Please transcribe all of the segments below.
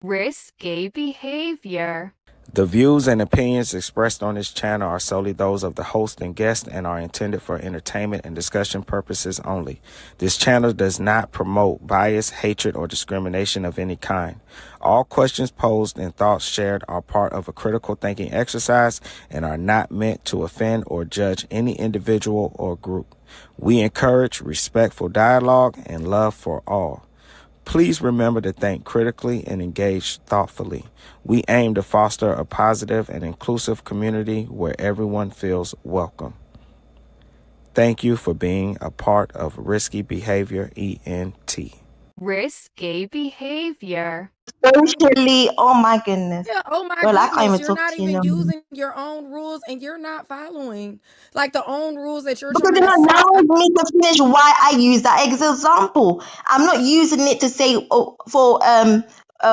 Risky behavior. The views and opinions expressed on this channel are solely those of the host and guest and are intended for entertainment and discussion purposes only. This channel does not promote bias, hatred, or discrimination of any kind. All questions posed and thoughts shared are part of a critical thinking exercise and are not meant to offend or judge any individual or group. We encourage respectful dialogue and love for all. Please remember to think critically and engage thoughtfully. We aim to foster a positive and inclusive community where everyone feels welcome. Thank you for being a part of Risky Behavior ENT. Risky behavior. Socially, oh my goodness. Yeah, oh my Well, I can't goodness, even you're talk not to you even no more. using your own rules and you're not following like the own rules that you're Because trying you're to not set up. allowing me to finish why I use that example. I'm not using it to say for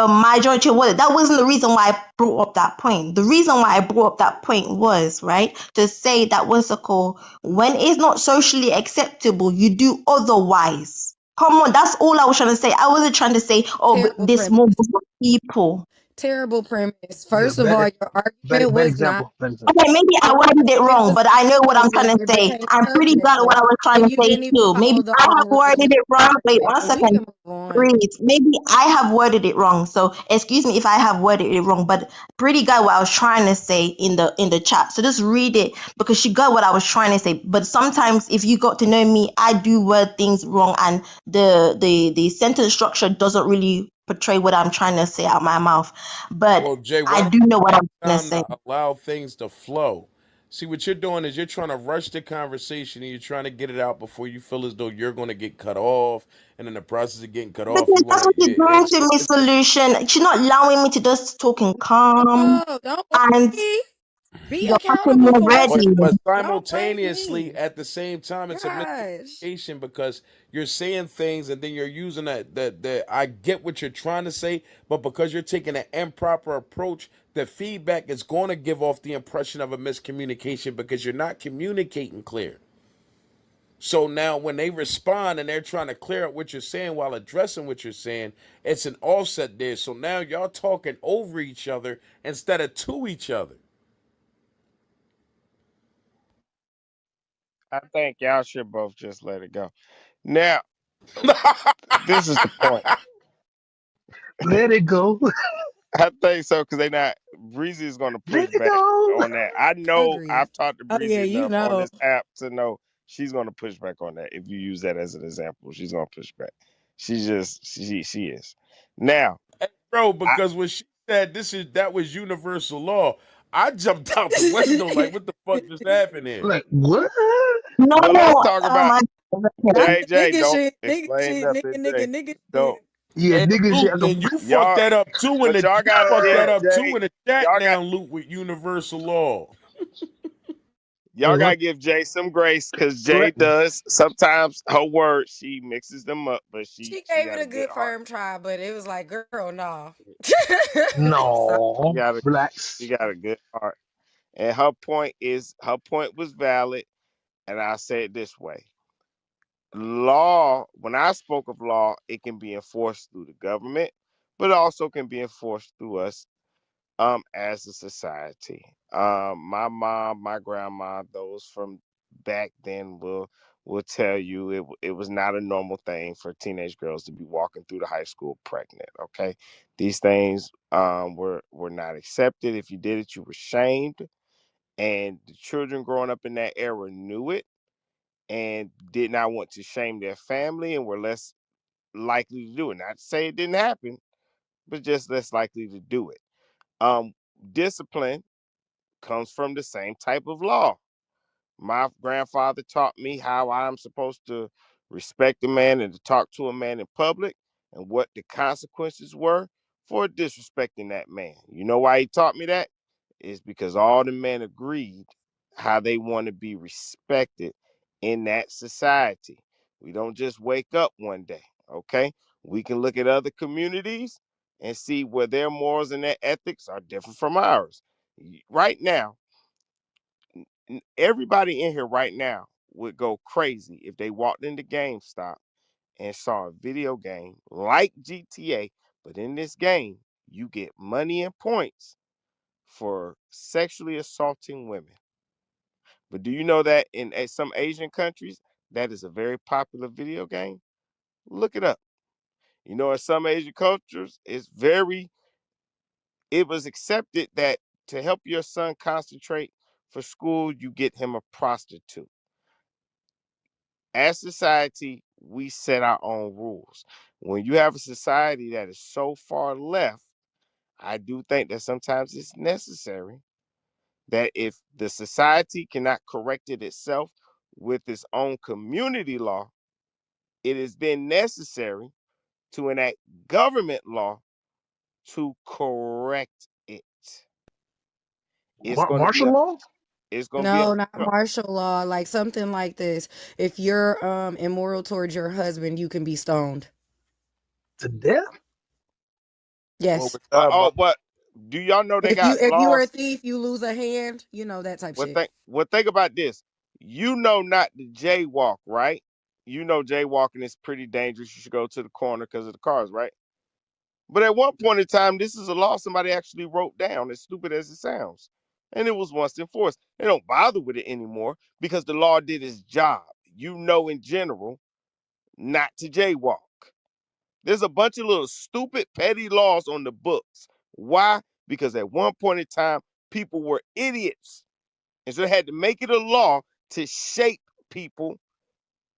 majority of what that wasn't the reason why I brought up that point. The reason why I brought up that point was right to say that what's it called when it's not socially acceptable, you do otherwise. Come on, that's all I was trying to say. I wasn't trying to say, oh, but Terrible this premise. more group of people. Terrible premise. Yeah, First of all, your argument bad was not. example. Bad example. Okay, maybe I Your worded it argument wrong, was but I know what I'm terrible trying to when it say. pertains I'm to pretty good at what subject, I was trying and to you say didn't even too. Maybe follow the I own have rules of worded your it wrong. Wait, argument. one But we second. can move on. Breathe. Maybe I have worded it wrong. So excuse me if I have worded it wrong, but pretty got what I was trying to say in the chat. So just read it because she got what I was trying to say. But sometimes if you got to know me, I do word things wrong and the sentence structure doesn't really portray what I'm trying to say out my mouth. But Well, Jay, I why don't do know what I'm you trying to time say. to allow things to flow? See, what you're doing is you're trying to rush the conversation and you're trying to get it out before you feel as though you're going to get cut off. And in the process of getting cut off, Because you want that's to, what she's doing to me, solution. She's not allowing me to just talking calm No, don't and worry. Be you're cutting me accountable for what but you already. do. but Don't blame simultaneously me. at the same time it's a Gosh. miscommunication because you're saying things and then you're using that I get what you're trying to say, but because you're taking an improper approach, the feedback is going to give off the impression of a miscommunication because you're not communicating clear. So now when they respond and they're trying to clear up what you're saying while addressing what you're saying, it's an offset there. So now y'all talking over each other instead of to each other. I think y'all should both just let it go. Now, this is the point. Let it go. I think so because they not Breezy is going to push Let it back go. on that. I know Agreed. I've talked to Oh yeah, Breezy you enough on know. this app to know she's going to push back on that. If you use that as an example, she's going to push back. She is. Now, Bro, I because when she said that was universal law, I jumped out the window like, what the fuck just happened here? Like what? No, well, let's talk oh about my God. That's JJ. nigga Don't shit. Nigga explain shit. Nigga, nothing, nigga, Jay. nigga Don't. shit. Yeah, And nigga shit. Luke, and you fucked Y'all, that up too but y'all you gotta fucked give that up too Jay. in the chat Y'all got now, Luke, with universal law. Y'all Wait, gotta what? give Jay some grace because Jay Correct me. does sometimes her words she mixes them up, but she She she gave it got a a good good heart. firm try, but it was like, girl, no. So, She No, got a she relax. got a good heart, and her point was valid. And I say it this way: law. When I spoke of law, it can be enforced through the government, but it also can be enforced through us as a society. My mom, my grandma, those from back then will tell you it was not a normal thing for teenage girls to be walking through the high school pregnant. Okay, these things were not accepted. If you did it, you were shamed, and the children growing up in that era knew it and did not want to shame their family and were less likely to do it. Not to say it didn't happen, but just less likely to do it. Um, Discipline comes from the same type of law. My grandfather taught me how I'm supposed to respect a man and to talk to a man in public and what the consequences were for disrespecting that man. You know why he taught me that? Is because all the men agreed how they want to be respected in that society. We don't just wake up one day, okay? We can look at other communities and see where their morals and their ethics are different from ours. Right now, everybody in here right now would go crazy if they walked into GameStop and saw a video game like GTA, but in this game, you get money and points for sexually assaulting women. But do you know that in some Asian countries, that is a very popular video game? Look it up. You know, in some Asian cultures, it was accepted that to help your son concentrate for school, you get him a prostitute. As society, we set our own rules. When you have a society that is so far left, I do think that sometimes it's necessary that if the society cannot correct it itself with its own community law, it is then necessary to enact government law to correct it. It's going to be Martial a law? it's going to be a No, not martial law, like something like this. If you're immoral towards your husband, you can be stoned. To death? Well, Yes. with that, but do y'all know they got If you are a laws? thief, you lose a hand, you know, that type shit. Think about this. You know not to jaywalk, right? You know jaywalking is pretty dangerous. You should go to the corner because of the cars, right? But at one point in time, this is a law somebody actually wrote down, as stupid as it sounds. And it was once enforced. They don't bother with it anymore because the law did its job. You know, in general, not to jaywalk. There's a bunch of little stupid, petty laws on the books. Why? Because at one point in time, people were idiots. And so they had to make it a law to shape people,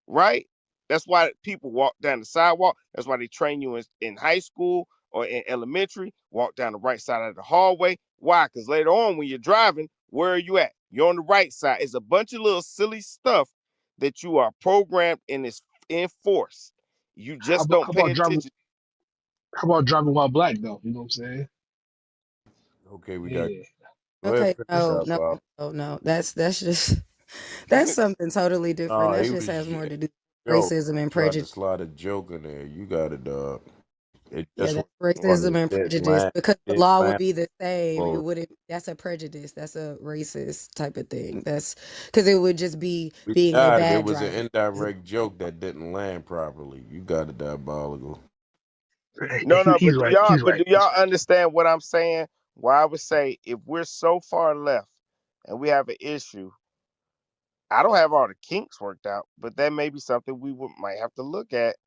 right? That's why people walk down the sidewalk. That's why they train you in high school or in elementary. Walk down the right side of the hallway. Why? Because later on, when you're driving, where are you at? You're on the right side. It's a bunch of little silly stuff that you are programmed and is enforced. You just don't How pay about driving? attention. How about driving while black though? You know what I'm saying? okay, we got. Yeah. Go ahead, Okay, finish no, up, no, Bob. no, no. That's just that's something totally different. Nah, That he just was has more to do with joke. racism and Tried to prejudice. slide a joke in there. You got it, dog. It Yeah, just that's wasn't funny. racism It and didn't prejudice land. because the Didn't law would land. be the same. It Well, wouldn't. That's a prejudice. That's a racist type of thing. That's because it would just be we being a got it. It bad was an driver. indirect joke that didn't land properly. You got it, diabolical. No, He's right. He's but right. do He's y'all understand what I'm saying? Why I would say if we're so far left and we have an issue, I don't have all the kinks worked out, but that may be something might have to look at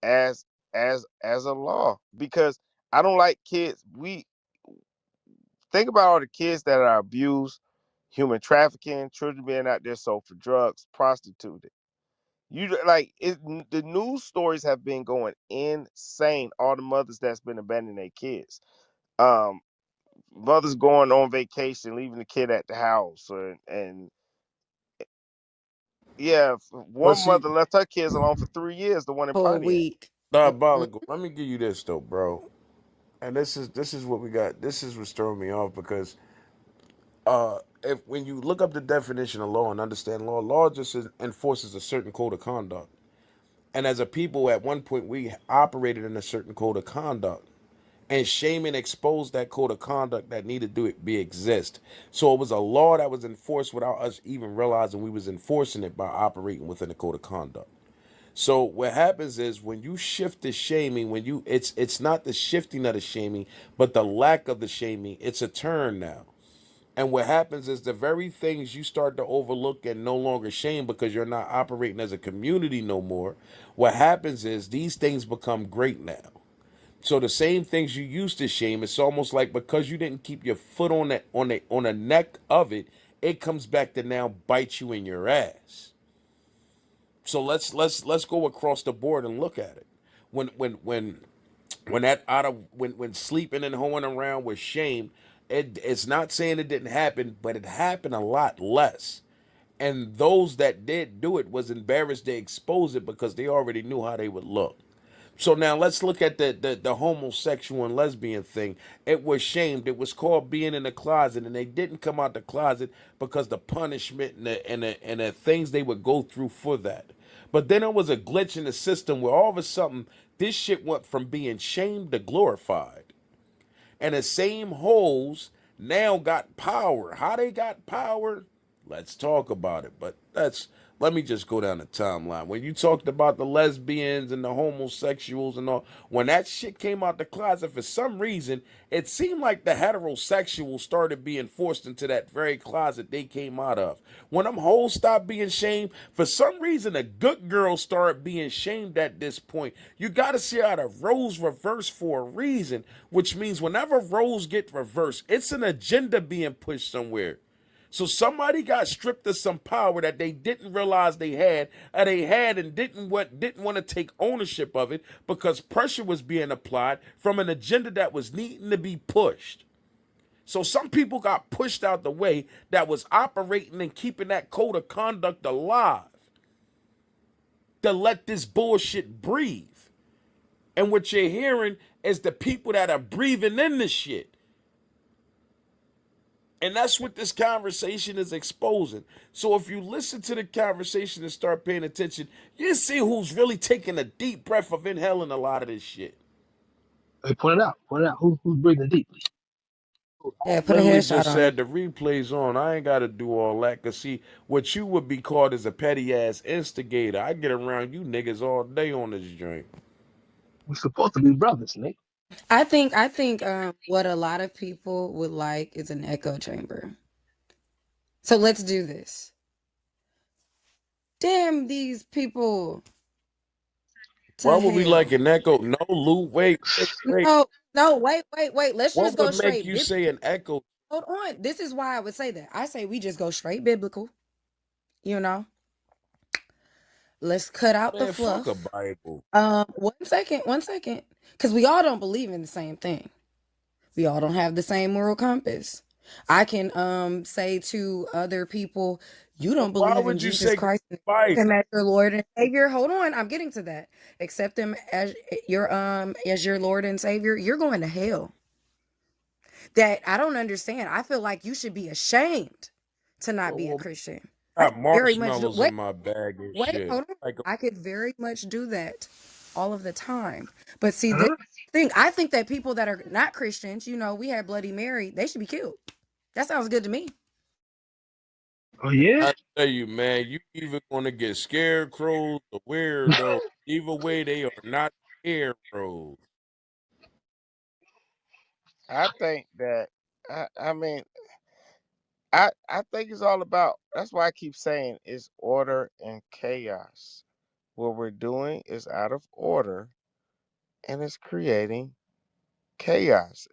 as as a law because I don't like kids. We think about all the kids that are abused, human trafficking, children being out there sold for drugs, prostituted. The news stories have been going insane. All the mothers that's been abandoning their kids. Um, Mothers going on vacation, leaving the kid at the house, and yeah, But one see, mother left her kids alone for 3 years. The one in For a Pontiac. week. Mhm. diabolical. Let me give you this though, bro. And this is what we got. This is what's throwing me off because if when you look up the definition of law and understand law, law just enforces a certain code of conduct. And as a people, at one point, we operated in a certain code of conduct. And shaming exposed that code of conduct that needed to be exist. So it was a law that was enforced without us even realizing we was enforcing it by operating within the code of conduct. So what happens is when you shift the shaming, when you it's not the shifting of the shaming, but the lack of the shaming, it's a turn now. And what happens is the very things you start to overlook and no longer shame because you're not operating as a community no more. What happens is these things become great now. So the same things you used to shame, it's almost like because you didn't keep your foot on the neck of it, it comes back to now bite you in your ass. So let's go across the board and look at it. When that out of when sleeping and hoeing around was shame, it's not saying it didn't happen, but it happened a lot less. And those that did do it was embarrassed to expose it because they already knew how they would look. So now let's look at the homosexual and lesbian thing. It was shamed. It was called being in the closet, and they didn't come out the closet because the punishment and the things they would go through for that. But then there was a glitch in the system where all of a sudden this shit went from being shamed to glorified. And the same hoes now got power. How they got power? Let's talk about it. But let's let me just go down the timeline. When you talked about the lesbians and the homosexuals and all, when that shit came out the closet, for some reason, it seemed like the heterosexuals started being forced into that very closet they came out of. When them hoes stopped being shamed, for some reason, the good girls started being shamed at this point. You got to see how the roles reverse for a reason, which means whenever roles get reversed, it's an agenda being pushed somewhere. So somebody got stripped of some power that they didn't realize they had, and didn't want to take ownership of it because pressure was being applied from an agenda that was needing to be pushed. So some people got pushed out the way that was operating and keeping that code of conduct alive to let this bullshit breathe. And what you're hearing is the people that are breathing in this shit. And that's what this conversation is exposing. So if you listen to the conversation and start paying attention, you see who's really taking a deep breath of inhaling a lot of this shit. Hey, point it out. Point it out. Who's breathing deeply? Yeah, put a Literally headshot just on it. said the replay's on. I ain't got to do all that. Because, see, what you would be called as a petty ass instigator. I get around you niggas all day on this joint. We're supposed to be brothers, Nick. I think what a lot of people would like is an echo chamber. So let's do this. Damn these people Why to would we like hell. an echo? No, Lou, wait. No, no, wait. Let's just What go would make straight you say biblical. an echo? Hold on. This is why I would say that. I say we just go straight biblical. You know, let's cut out the Man, fuck a fluff. Bible. 1 second. Because we all don't believe in the same thing. We all don't have the same moral compass. I can say to other people, you don't Why believe in would you Jesus say Christ and Bible? accept him as your Lord and Savior. Hold on, I'm getting to that. Accept him as your Lord and Savior. You're going to hell. That I don't understand. I feel like you should be ashamed to not be a Well, Christian. I got could very much marshmallows in wait, my bag and wait, shit. hold on. Like, I could very much do that all of the time. But see, this Huh? thing, I think that people that are not Christians, we had Bloody Mary, they should be killed. That sounds good to me. Oh yeah. I tell you, man, you either gonna get scarecrows or weirdos. Either way, they are not scarecrows. I think that I mean I think it's all about. That's why I keep saying it's order and chaos. What we're doing is out of order and it's creating chaos.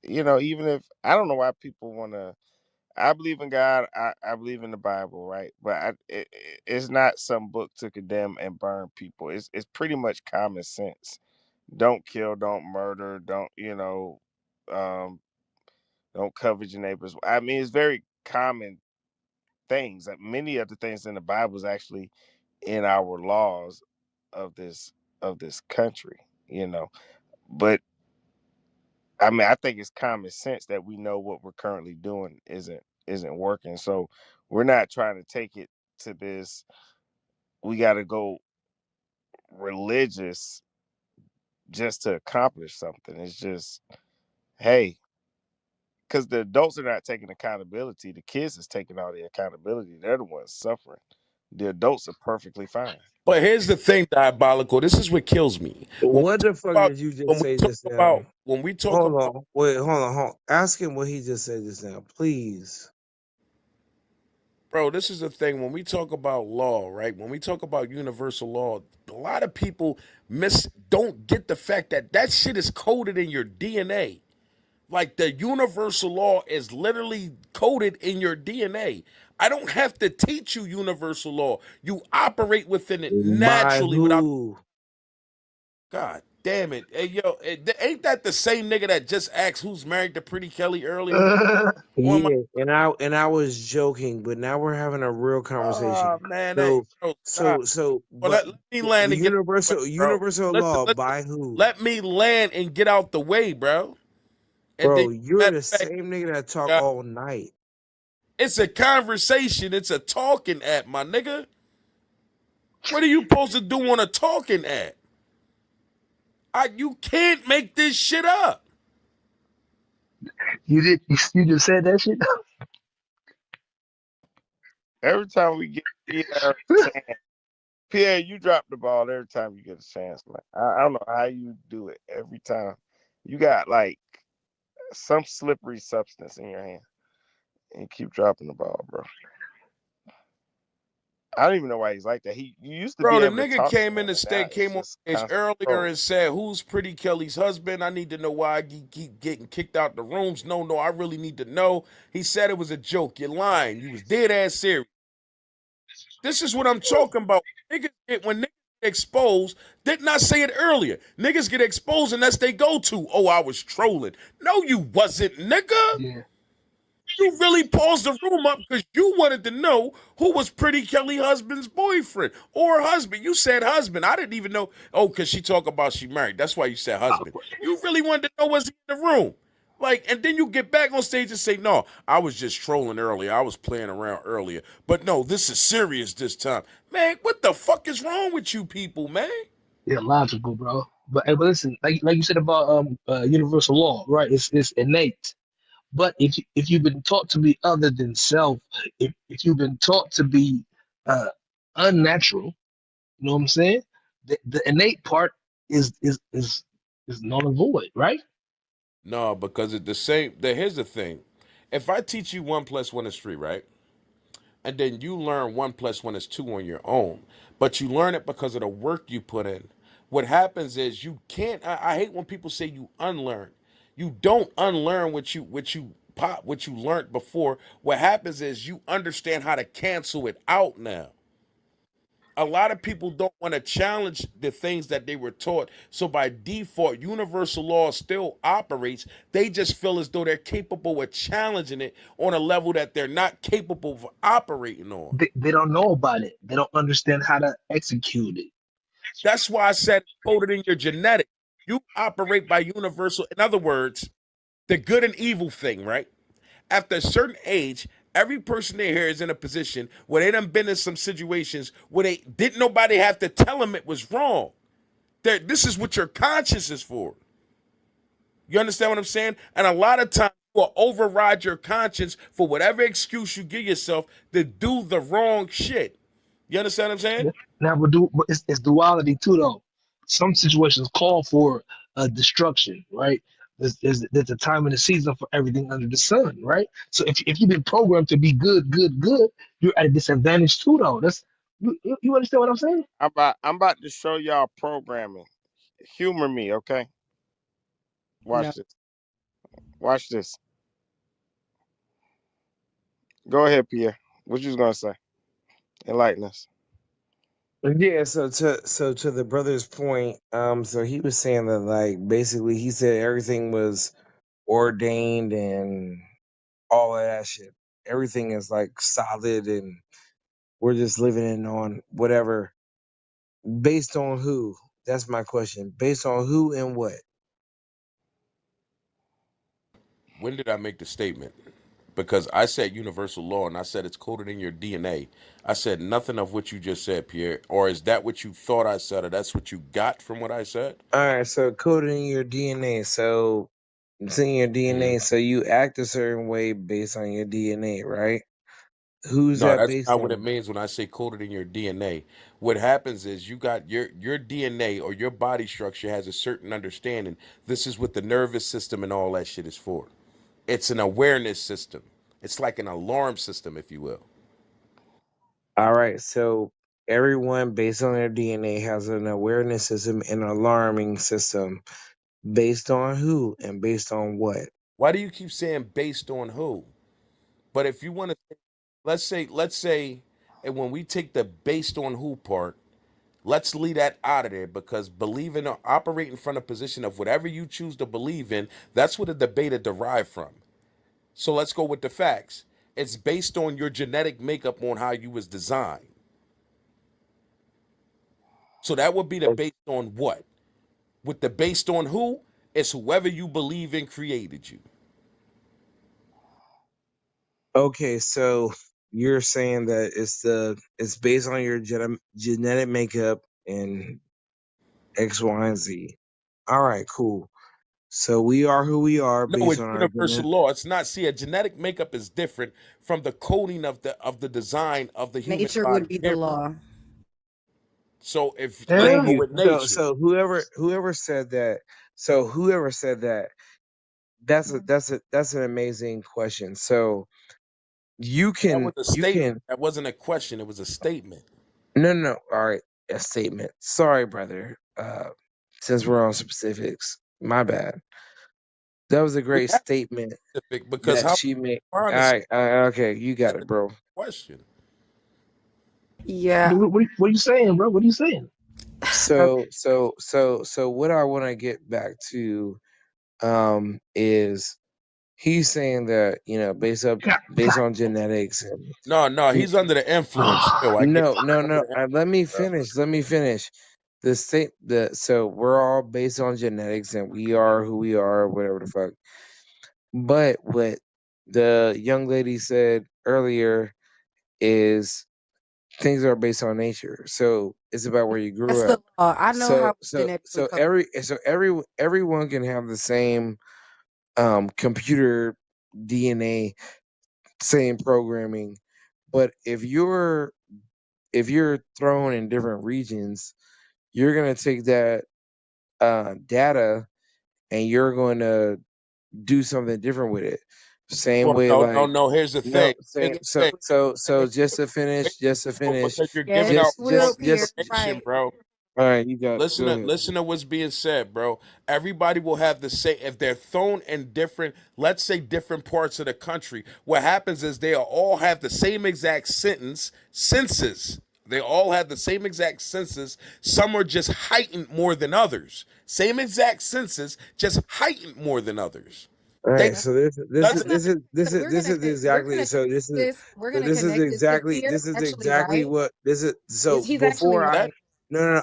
Even if I don't know why people want to. I believe in God. I believe in the Bible, right? But it's not some book to condemn and burn people. It's pretty much common sense. Don't kill, don't murder, um, don't covet your neighbors. I mean, it's very common things. Like many of the things in the Bible is actually in our laws of this country. But I mean, I think it's common sense that we know what we're currently doing isn't working. So we're not trying to take it to this. We got to go religious just to accomplish something. It's just, hey, because the adults are not taking accountability. The kids is taking all the accountability. They're the ones suffering. The adults are perfectly fine. But here's the thing, diabolical. This is what kills me. When What the fuck did you just say just now? we talk Hold about on. Wait, hold on. Hold on. Ask him what he just said just now, please. bro, this is the thing. When we talk about law, right? When we talk about universal law, a lot of people don't get the fact that that shit is coded in your DNA. Like the universal law is literally coded in your DNA. I don't have to teach you universal law. You operate within it By naturally without. who? God damn it. Hey, yo, ain't that the same nigga that just asked who's married to Pretty Kelly earlier? Or am I? Yeah, and I was joking, but now we're having a real conversation. Oh, man. Hey, So bro, stop. so Well, but let me land and get out the way, universal bro. universal Listen, law listen. by who? Let me land and get out the way, bro. And then, Bro, you're matter the of fact, same nigga that talk uh, all night. it's a conversation. It's a talking app, my nigga. What are you supposed to do on a talking app? You can't make this shit up. You did. You just said that shit. Every time we get Pierre a chance, Pierre, you drop the ball every time you get a chance, man. I don't know how you do it every time. You got like some slippery substance in your hand, and you keep dropping the ball, bro. I don't even know why he's like that. You used to Bro, be the able to nigga talk to came in him, the and now state, it's came on just stage constant earlier trolling. and said, "Who's Pretty Kelly's husband? I need to know why I keep getting kicked out the rooms. No, I really need to know." He said it was a joke. You're lying. You was dead ass serious. This is what I'm talking about. When niggas get exposed, did not say it earlier. Niggas get exposed and that's they go to. Oh, I was trolling. No, you wasn't, nigga. Yeah, You really paused the room up because you wanted to know who was Pretty Kelly husband's boyfriend or husband. You said husband. I didn't even know. Oh, because she talk about she married. That's why you said husband. You really wanted to know what's in the room. Like, and then you get back on stage and say, no, I was just trolling earlier. I was playing around earlier. But no, this is serious this time. Man, what the fuck is wrong with you people, man? yeah, logical, bro. But listen, like you said about universal law, right? It's innate. But if you've been taught to be other than self, if you've been taught to be uh, unnatural, you know what I'm saying? The innate part is null and void, right? No, because it's the same. Here's the thing. If I teach you 1 + 1 is 3, right? And then you learn 1 + 1 is 2 on your own, but you learn it because of the work you put in. What happens is you can't. I hate when people say you unlearn. You don't unlearn what you learned before. What happens is you understand how to cancel it out now. A lot of people don't want to challenge the things that they were taught. So by default, universal law still operates. They just feel as though they're capable of challenging it on a level that they're not capable of operating on. They don't know about it. They don't understand how to execute it. That's why I said coded in your genetic. You operate by universal. In other words, the good and evil thing, right? After a certain age, every person they hear is in a position where they done been in some situations where they didn't nobody have to tell them it was wrong. This is what your conscience is for. You understand what I'm saying? And a lot of times you will override your conscience for whatever excuse you give yourself to do the wrong shit. You understand what I'm saying? Yeah. Now, but it's duality too, though. Some situations call for destruction, right? There's a time and a season for everything under the sun, right? So if you've been programmed to be good, you're at a disadvantage too, though. You understand what I'm saying? I'm about to show y'all programming. Humor me, okay? No. Watch this. Watch this. Go ahead, Pierre. What you was gonna say? Enlighten us. Yeah, so to the brother's point, so he was saying that like basically he said everything was ordained and all of that shit. Everything is like solid and we're just living in on whatever. Based on who? That's my question. Based on who and what? When did I make the statement? Because I said universal law and I said it's coded in your DNA. I said nothing of what you just said, Pierre. Or is that what you thought I said, or that's what you got from what I said? All right, so coded in your DNA. So it's in your Mm-hmm. DNA. So you act a certain way based on your DNA, right? Who's No, that that's based not what it on? means when I say coded in your DNA. What happens is you got your DNA or your body structure has a certain understanding. This is what the nervous system and all that shit is for. It's an awareness system. It's like an alarm system, if you will. All right, so everyone based on their DNA has an awareness system and an alarming system based on who and based on what? Why do you keep saying based on who? But if you want to, let's say, and when we take the based on who part, let's leave that out of there because believing or operating from a position of whatever you choose to believe in, that's what the debate is derived from. So let's go with the facts. It's based on your genetic makeup on how you was designed. So that would be the based on what? With the based on who? It's whoever you believe in created you. Okay, so you're saying that it's based on your genetic makeup and X, Y, and Z. All right, cool. So we are who we are No, based it's on our universal genetic. law. It's not. See, a genetic makeup is different from the coding of the design of the human Nature body. would be the Period. law. So if let's Thank Yeah. go you. with So nature. so whoever said that. So whoever said that. That's an amazing question. So you That was can a you statement. can That wasn't a question. It was a statement. no. All right, a statement. Sorry, brother. Since we're on specifics, my bad. That was a We great have statement specific because that how she made. find All the right, okay, you got it, bro. question? Yeah. What are you saying, bro? What are you saying? So what I want to get back to is he's saying that God, based God. on genetics and No, no, he, he's under the influence still. I get no he's no under no the let me influence, finish the state the so we're all based on genetics and we are who we are, whatever the fuck. But what the young lady said earlier is things are based on nature. So it's about where you That's grew the up. law. I know So how so genetically so code. everyone can have the same computer DNA, same programming. But if you're thrown in different regions, you're gonna take that data and you're going to do something different with it. Same Well, way, no, no, like no. Here's the no, thing. Here's same. the So thing. so so If just you to wait, finish, because you're Yes, giving out it will, wrong Pierre. information, Right. bro. All right, you got it. Go ahead. Listen to what's being said, bro. Everybody will have the same if they're thrown in different, let's say different parts of the country. What happens is they all have the same exact senses. They all have the same exact senses. Some are just heightened more than others. Same exact senses, just heightened more than others. All They right, That's so this this is doesn't this is so this is this is we're exactly gonna so connect this is this. We're so gonna connect this because Pierre is this is actually exactly right. what this is. So He's actually before I that right. no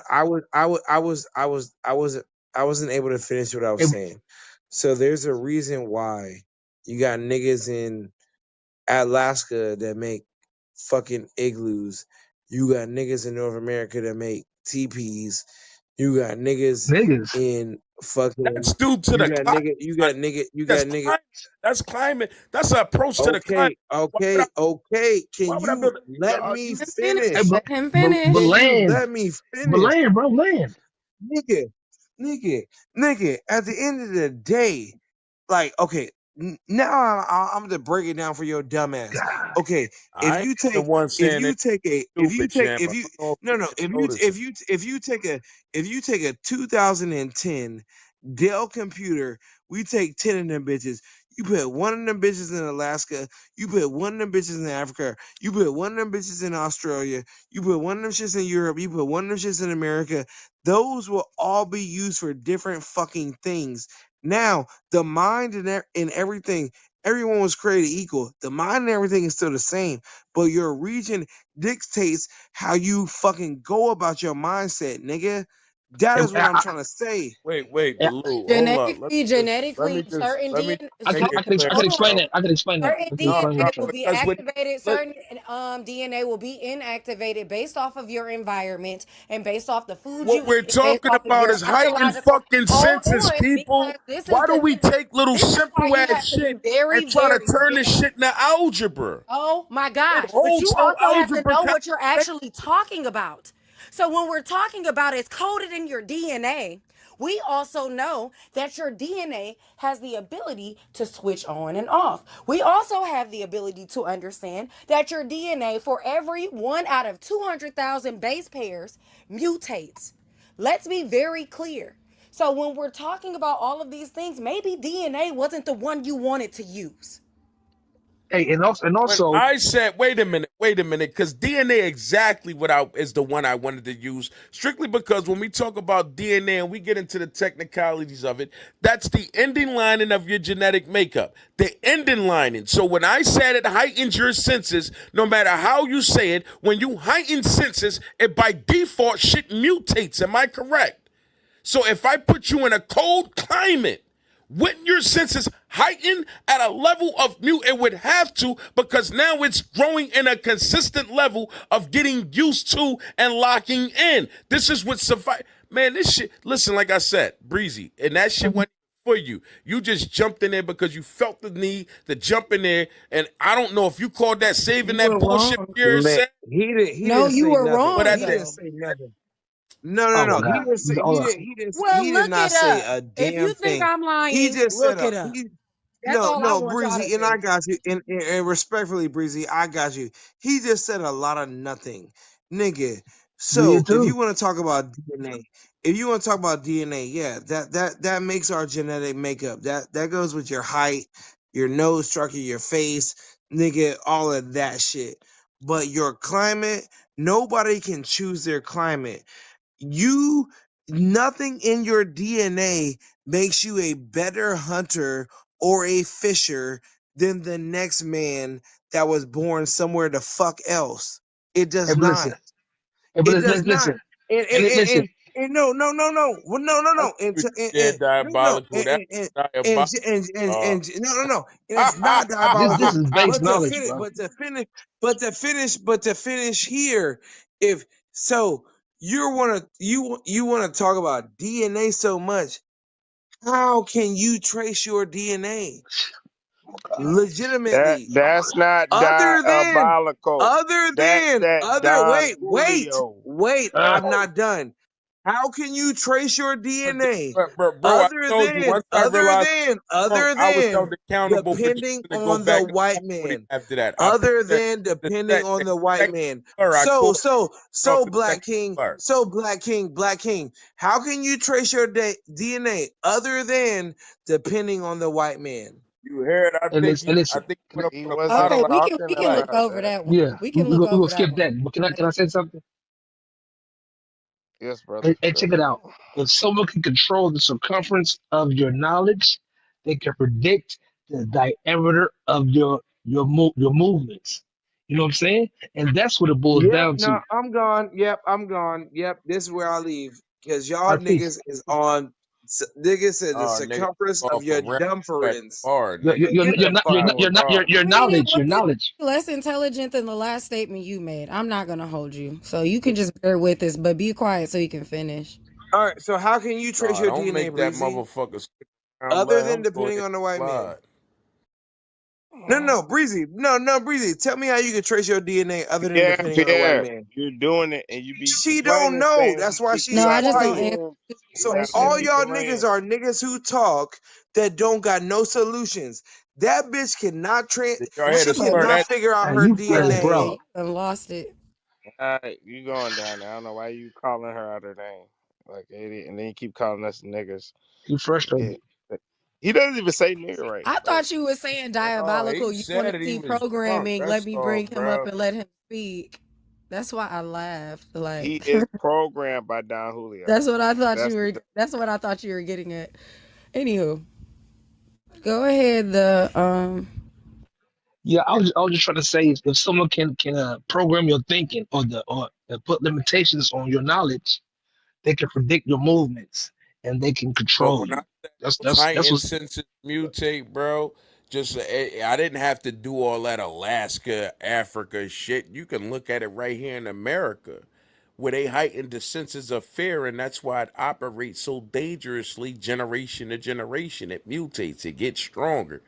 I wasn't able to finish what I was Hey, saying. So there's a reason why you got niggas in Alaska that make fucking igloos. You got niggas in North America that make teepees. You got niggas niggas. in that's fucking due to the climate. you That's got nigga. climate. That's climate. That's an approach to the climate. Okay, okay, okay. Why Can would I you build let a me Let him finish. Hey, finish? but Let him but Can finish. you land, let me but finish? land, bro, land. Nigga, nigga, nigga, at the end of the day, like, okay, now I'm gonna break it down for your dumbass. God, Okay, I ain't the one saying it's stupid, champ. I don't know if no, you no, even notice it. if you take a 2010 Dell computer, we take 10 of them bitches. You put one of them bitches in Alaska. You put one of them bitches in Africa. You put one of them bitches in Australia. You put one of them shits in Europe. You put one of them shits in America. Those will all be used for different fucking things. Now, the mind and everything, everyone was created equal. The mind and everything is still the same, but your region dictates how you fucking go about your mindset, nigga. That and is what I'm trying to say. Wait, I, Lou, hold up. Genetically, certain Let me DNA. I can make So I it can clear, I can hold on. explain bro. that. I can explain that. Certain I can No, explain DNA what no, you're will saying. be because when activated. li- Certain DNA will be inactivated based off of your environment and based off the food what you we're eat and based talking off of about your is heightened biological. fucking Hold senses, on, people. because this is Why do the we thing. take little This is why simple you ass have to be shit and very, try to very turn this careful. shit into algebra? Oh my It gosh. But you holds no also have to algebra know what you're calculation. actually talking about. So when we're talking about it's coded in your DNA, we also know that your DNA has the ability to switch on and off. We also have the ability to understand that your DNA, for every 1 out of 200,000 base pairs, mutates. Let's be very clear. So when we're talking about all of these things, maybe DNA wasn't the one you wanted to use. Hey, and When also, I said, wait a minute, because DNA exactly what I is the one I wanted to use, strictly because when we talk about DNA and we get into the technicalities of it, that's the ending lining of your genetic makeup. The ending lining. So when I said it heightens your senses, no matter how you say it, when you heighten senses, it by default shit mutates. Am I correct? So if I put you in a cold climate, wouldn't your senses heighten at a level of mute? It would have to, because now it's growing in a consistent level of getting used to and locking in. This is what suffice. Man, this shit, listen, like I said, breezy. And that shit went for you. You just jumped in there because you felt the need to jump in there. And I don't know if you called that saving You that were bullshit wrong. for Man, yourself, he No, didn't you say were nothing. but wrong at He the didn't though. say nothing. No, no, Oh my no. He God. didn't say Hold on. Well, he did look not it say up. a If damn you think thing. I'm He lying, just said look it up. he That's all I no want y'all to Breezy, and I do. got you. And respectfully, Breezy, I got you. He just said a lot of nothing, nigga. Me So if too. you want to talk about DNA, if you want to talk about DNA, yeah, that makes our genetic makeup. That goes with your height, your nose structure, your face, nigga, all of that shit. But your climate, nobody can choose their climate. You Nothing in your DNA makes you a better hunter or a fisher than the next man that was born somewhere the fuck else. It Hey, does but not. listen. Hey, but It does not. listen. And And listen. no, no, no, no. Well, no, no, I no. see what you did, No, no. diabolical. That's diabolical. No, no, no. And it's not This diabolical. is base But to knowledge, finish, bro. but to finish here, if so, you wanna talk about DNA so much. How can you trace your DNA God. legitimately? That's not Other than, diabolical. That's that Don Julio. I'm not done. How can you trace your DNA Bro, I told you once I realized wrong, other I was than held accountable for just depending to go on the back and white forth with him man? after that. I picked Other the than the depending set on the the white second man. slur. I So, called so, off so the Black second King, slur. so Black King, how can you trace your DNA other than depending on the white man? You heard? I And think listen. you And I listen. think you went up He on a wasn't lot of Okay, like talking we can look about over that. that one. Yeah, We can look we gonna over that skip one. that. But can I say something? Yes, brother. Hey, Go check it ahead. out. If someone can control the circumference of your knowledge, they can predict the diameter of your movements. You know what I'm saying? And that's what it boils Yep, down no, to. I'm gone. Yep, I'm gone. Yep, this is where I leave. Because All y'all right, peace. niggas is on, niggas said the oh nigga circumference of off a your rap back dumference. bar, You're, nigga. you're, Get you're the not fuck you're out not of you're here. not Bar. your I mean, it knowledge your wasn't knowledge. less intelligent than the last statement you made. I'm not gonna hold you, so you can just bear with us, but be quiet so you can finish. All right, so how can you trace No, your don't DNA, make that Breezy? motherfucker stick around. Other Let than him go depending ahead on the and white man. slide. No, no, Breezy. No, no, Breezy. Tell me how you can trace your DNA other than Pierre, depending on the white Pierre, man. you're doing it and you be She don't complaining know. saying That's we why kick she's No, you I out just the don't quiet. answer room. stupid You So gotta let all questions. y'all people niggas in. are niggas who talk that don't got no solutions. That bitch cannot Y'all I hear the she don't slur cannot that figure out Man, her you know. DNA. Yeah, bro, you done lost it. All right, you going down there. I don't know why you calling her out her name. Like idiot. And then you keep calling us niggas. you Yeah. frustrated. He doesn't even say nigga right. I Like thought you were saying oh, diabolical. he You want to said it, he see was drunk. programming. Let That's me all, bring him up bro. and let him speak. That's why I laughed. he Like is programmed by Don Julio. that's what I thought you That's the were. thing. That's what I thought you were getting at. Anywho, go ahead. Yeah, I was just trying to say if someone can program your thinking or put limitations on your knowledge, they can predict your movements and they can But control when I you. said That's those that's that's heightened what senses mutate, bro, just I didn't have to do all that Alaska, Africa shit. You can look at it right here in America, where they heighten the senses of fear, and that's why it operates so dangerously, generation to generation. It mutates, it gets stronger.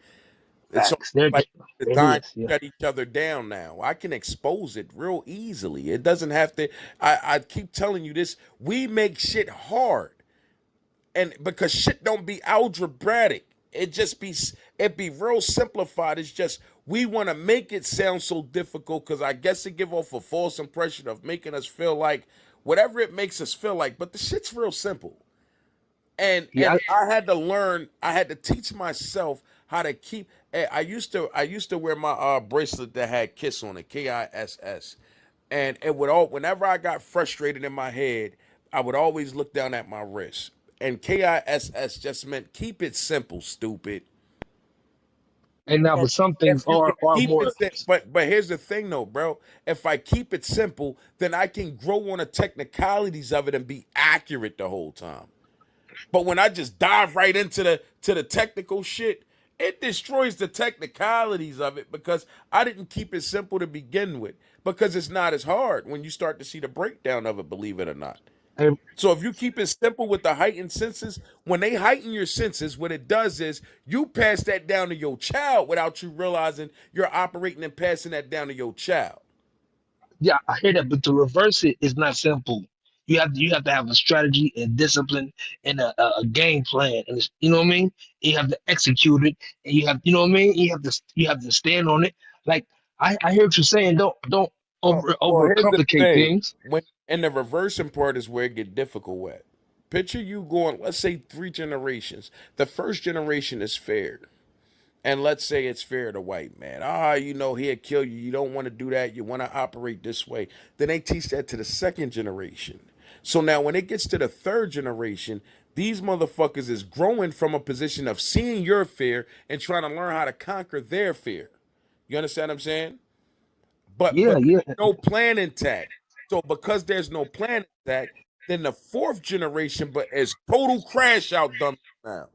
It's almost facts. There like it designed is. Yeah. to shut each other down now. I can expose it real easily. It doesn't have to. I keep telling you this. We make shit hard, and because shit don't be algebraic, it be real simplified. It's just we want to make it sound so difficult because I guess it give off a false impression of making us feel like whatever it makes us feel like. But the shit's real simple, Yeah, and I had to learn. I had to teach myself how to keep. I used to wear my bracelet that had Kiss on it, KISS, and it would all whenever I got frustrated in my head, I would always look down at my wrist, and KISS just meant keep it simple, stupid. and now Or but some if things you can are keep more it simple, but here's the thing though, bro. If I keep it simple, then I can grow on the technicalities of it and be accurate the whole time. But when I just dive right into the technical shit, it destroys the technicalities of it because I didn't keep it simple to begin with. Because it's not as hard when you start to see the breakdown of it, believe it or not. And So if you keep it simple with the heightened senses, when they heighten your senses, what it does is you pass that down to your child without you realizing you're operating and passing that down to your child. yeah, I hear that, but to reverse it is not simple. You have to have a strategy and discipline and a game plan, and you know what I mean. You have to execute it, and you know what I mean. You have to stand on it. Like I hear what you're saying. Don't Well, here's the overcomplicate thing. things. When and the reversing part is where it get difficult at. Picture you going, let's say 3 generations. The first generation is fair. And let's say it's fair to white man. He'll kill you. You don't want to do that. You want to operate this way. Then they teach that to the second generation. So now when it gets to the third generation, these motherfuckers is growing from a position of seeing your fear and trying to learn how to conquer their fear. You understand what I'm saying? But Yeah, there's yeah. no plan intact. So because there's no plan intact, then the fourth generation but is total crash out dumb now.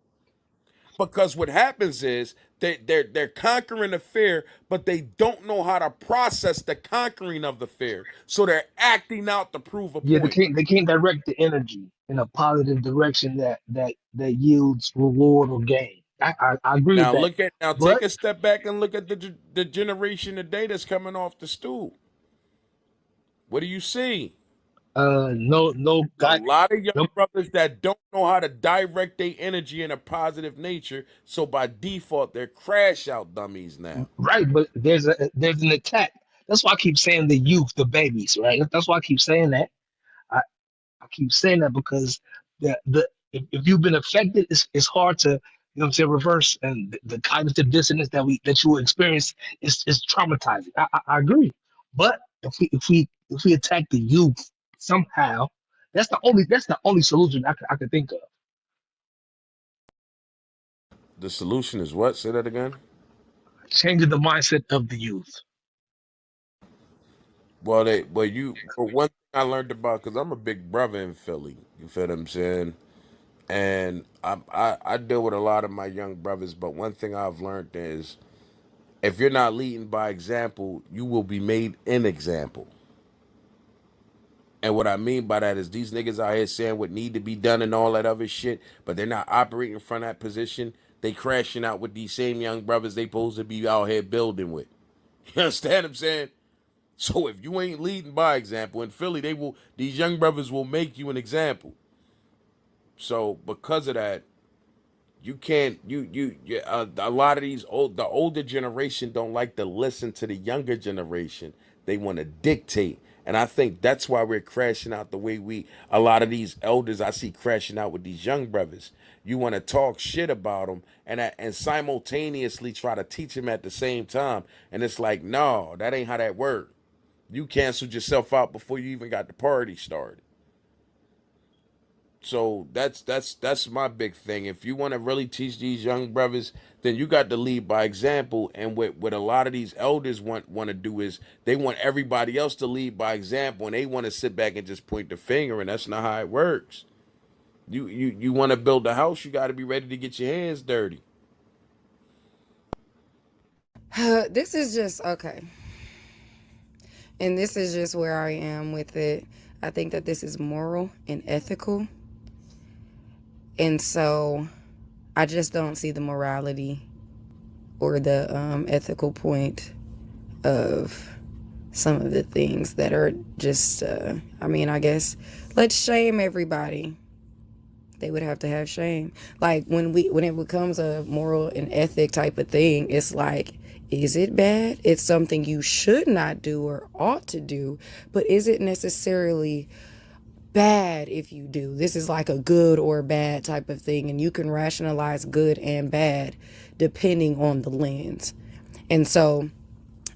Because what happens is they're conquering the fear, but they don't know how to process the conquering of the fear. So they're acting out to prove a Yeah, they point. can't direct the energy in a positive direction that yields reward or gain. I agree with that. Now take But a step back and look at the generation today that's coming off the stool. What do you see? no A guy lot of young no brothers that don't know how to direct their energy in a positive nature, so by default they're crash out dummies now. right, but there's an attack. That's why I keep saying the youth, the babies, right? That's why I keep saying that. I, I keep saying that because the if you've been affected, it's hard to what I'm saying, reverse, and the cognitive dissonance that you will experience is traumatizing. I agree, but if we attack the youth somehow, that's the only solution I could think of. The solution is what? Say that again. Changing the mindset of the youth. One thing I learned about because I'm a big brother in Philly. You feel what I'm saying? And I deal with a lot of my young brothers, but one thing I've learned is if you're not leading by example, you will be made an example. And what I mean by that is these niggas out here saying what need to be done and all that other shit, but they're not operating from that position. They crashing out with these same young brothers they supposed to be out here building with. You understand what I'm saying? So if you ain't leading by example in Philly, these young brothers will make you an example. So because of that, you can't a lot of the older generation don't like to listen to the younger generation. They want to dictate, and I think that's why we're crashing out the way we a lot of these elders I see crashing out with these young brothers. You want to talk shit about them and simultaneously try to teach them at the same time, and it's like, no, that ain't how that works. You canceled yourself out before you even got the party started. So that's my big thing. If you want to really teach these young brothers, then you got to lead by example. And what a lot of these elders want to do is they want everybody else to lead by example, and they want to sit back and just point the finger, and that's not how it works. You want to build a house, you got to be ready to get your hands dirty. This is just okay. And this is just where I am with it. I think that this is moral and ethical. And so I just don't see the morality or the ethical point of some of the things that are just, I guess, let's shame everybody. They would have to have shame. Like when it becomes a moral and ethic type of thing, it's like, is it bad? It's something you should not do or ought to do, but is it necessarily bad if you do? This is like a good or bad type of thing, and you can rationalize good and bad depending on the lens. And so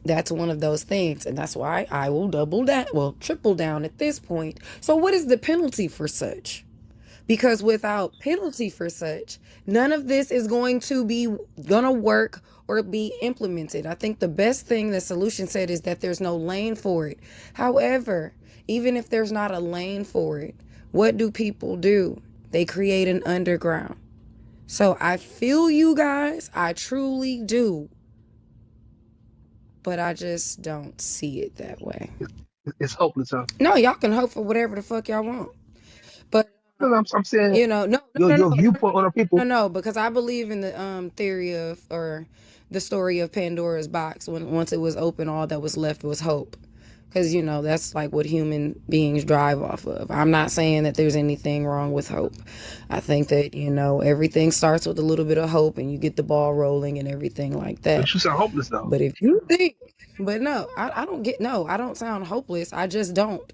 that's one of those things, and that's why I will triple down at this point. So what is the penalty for such? Because without penalty for such, none of this is gonna work or be implemented. I think the best thing the solution said is that there's no lane for it. However, even if there's not a lane for it, what do people do? They create an underground. So I feel you guys, I truly do, but I just don't see it that way. It's hopeless, huh? No, y'all can hope for whatever the fuck y'all want. No, I'm saying You know, no, no, no, your no, no, viewpoint on the no, people. no, because I believe in the theory of, or the story of Pandora's box. When once it was open, all that was left was hope. Because you know that's like what human beings drive off of. I'm not saying that there's anything wrong with hope. I think that everything starts with a little bit of hope, and you get the ball rolling and everything like that. But you sound hopeless though. But if you think, but no, I don't get, no, I don't sound hopeless. I just don't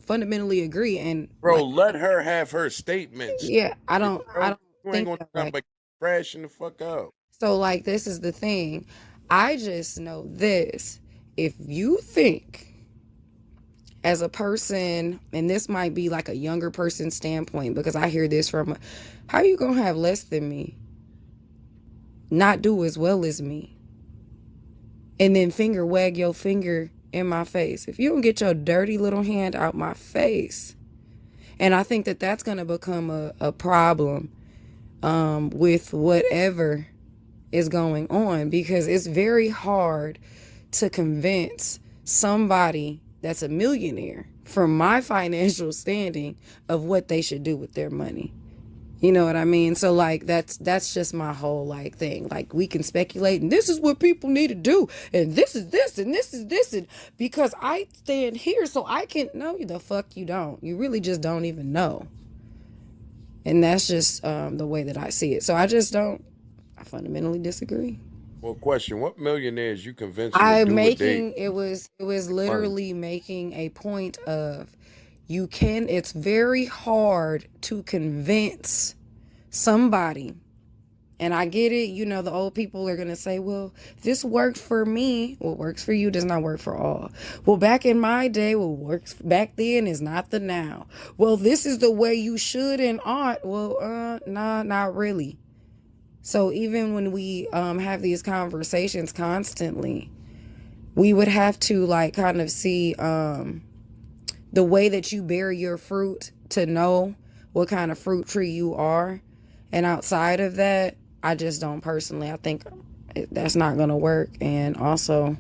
fundamentally agree. And Bro, like, let her have her statements. yeah, I Bro, don't you ain't think gonna do that nothing way. but crashing the fuck out. So like, this is the thing. I just know this. If you think as a person, and this might be like a younger person's standpoint, because I hear this from, how you gonna have less than me, not do as well as me, and then finger wag your finger in my face? If you don't get your dirty little hand out my face. And I think that that's going to become a problem with whatever is going on, because it's very hard to convince somebody that's a millionaire from my financial standing of what they should do with their money. You know what I mean? So like, that's just my whole like thing. Like, we can speculate, and this is what people need to do, and this is this, and this is this, and because I stand here, so I can. No, the fuck you don't. You really just don't even know. And that's just the way that I see it. So I just don't. I fundamentally disagree. Well, question: what millionaires you convincing to I'm do what they making it was money? literally making a point of, you can. It's very hard to convince somebody. And I get it, the old people are going to say, well, this worked for me. What works for you does not work for all. Well, back in my day, what works back then is not the now. Well, this is the way you should and ought. Well, nah, not really. So even when we have these conversations constantly, we would have to like kind of see the way that you bear your fruit to know what kind of fruit tree you are. And outside of that, I just don't personally. I think that's not going to work. And also,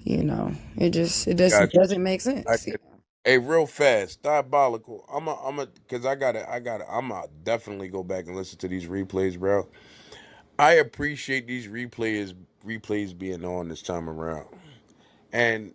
it just Got you. doesn't make I sense. get it. Hey, real fast, diabolical. Cause I'm a definitely go back and listen to these replays, bro. I appreciate these replays being on this time around. And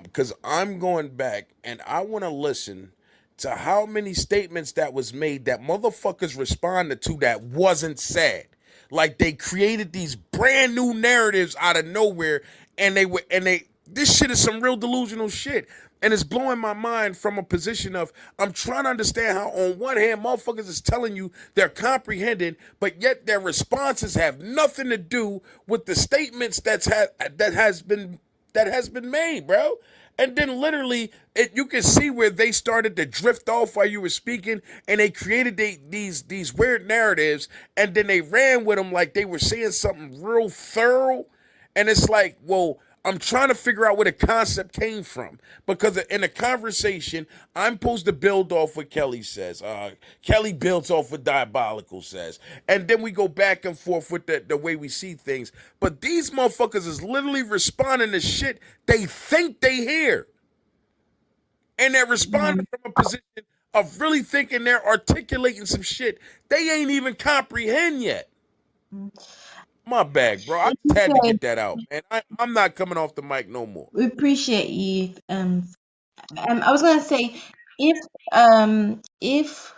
because I'm going back and I want to listen to how many statements that was made that motherfuckers responded to that wasn't said. Like they created these brand new narratives out of nowhere, and they this shit is some real delusional shit. And it's blowing my mind from a position of I'm trying to understand how on one hand motherfuckers is telling you they're comprehending, but yet their responses have nothing to do with the statements that has been made, bro. And then literally, you can see where they started to drift off while you were speaking, and they created these weird narratives, and then they ran with them like they were saying something real thorough. And it's like, well, I'm trying to figure out where the concept came from, because in a conversation, I'm supposed to build off what Kelly says. Kelly builds off what Diabolical says, and then we go back and forth with the way we see things. But these motherfuckers is literally responding to shit they think they hear, and they're responding from a position of really thinking they're articulating some shit they ain't even comprehend yet. My bag, bro. I just had to Okay, get that out, man. I'm not coming off the mic no more. we appreciate you. I was gonna say, if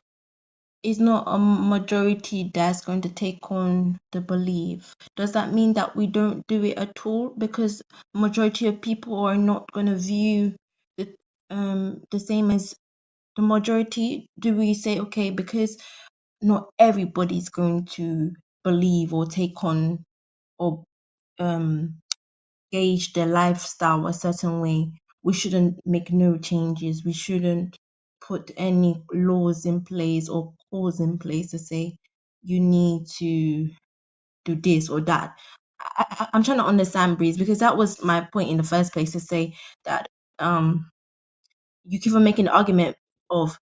it's not a majority that's going to take on the belief, does that mean that we don't do it at all? Because majority of people are not going to view the same as the majority. Do we say, okay, because not everybody's going to believe or take on or um gauge their lifestyle a certain way, we shouldn't make no changes. We shouldn't put any laws in place or cause in place to say you need to do this or that. I'm trying to understand, Breeze, because that was my point in the first place, to say that you keep on making the argument of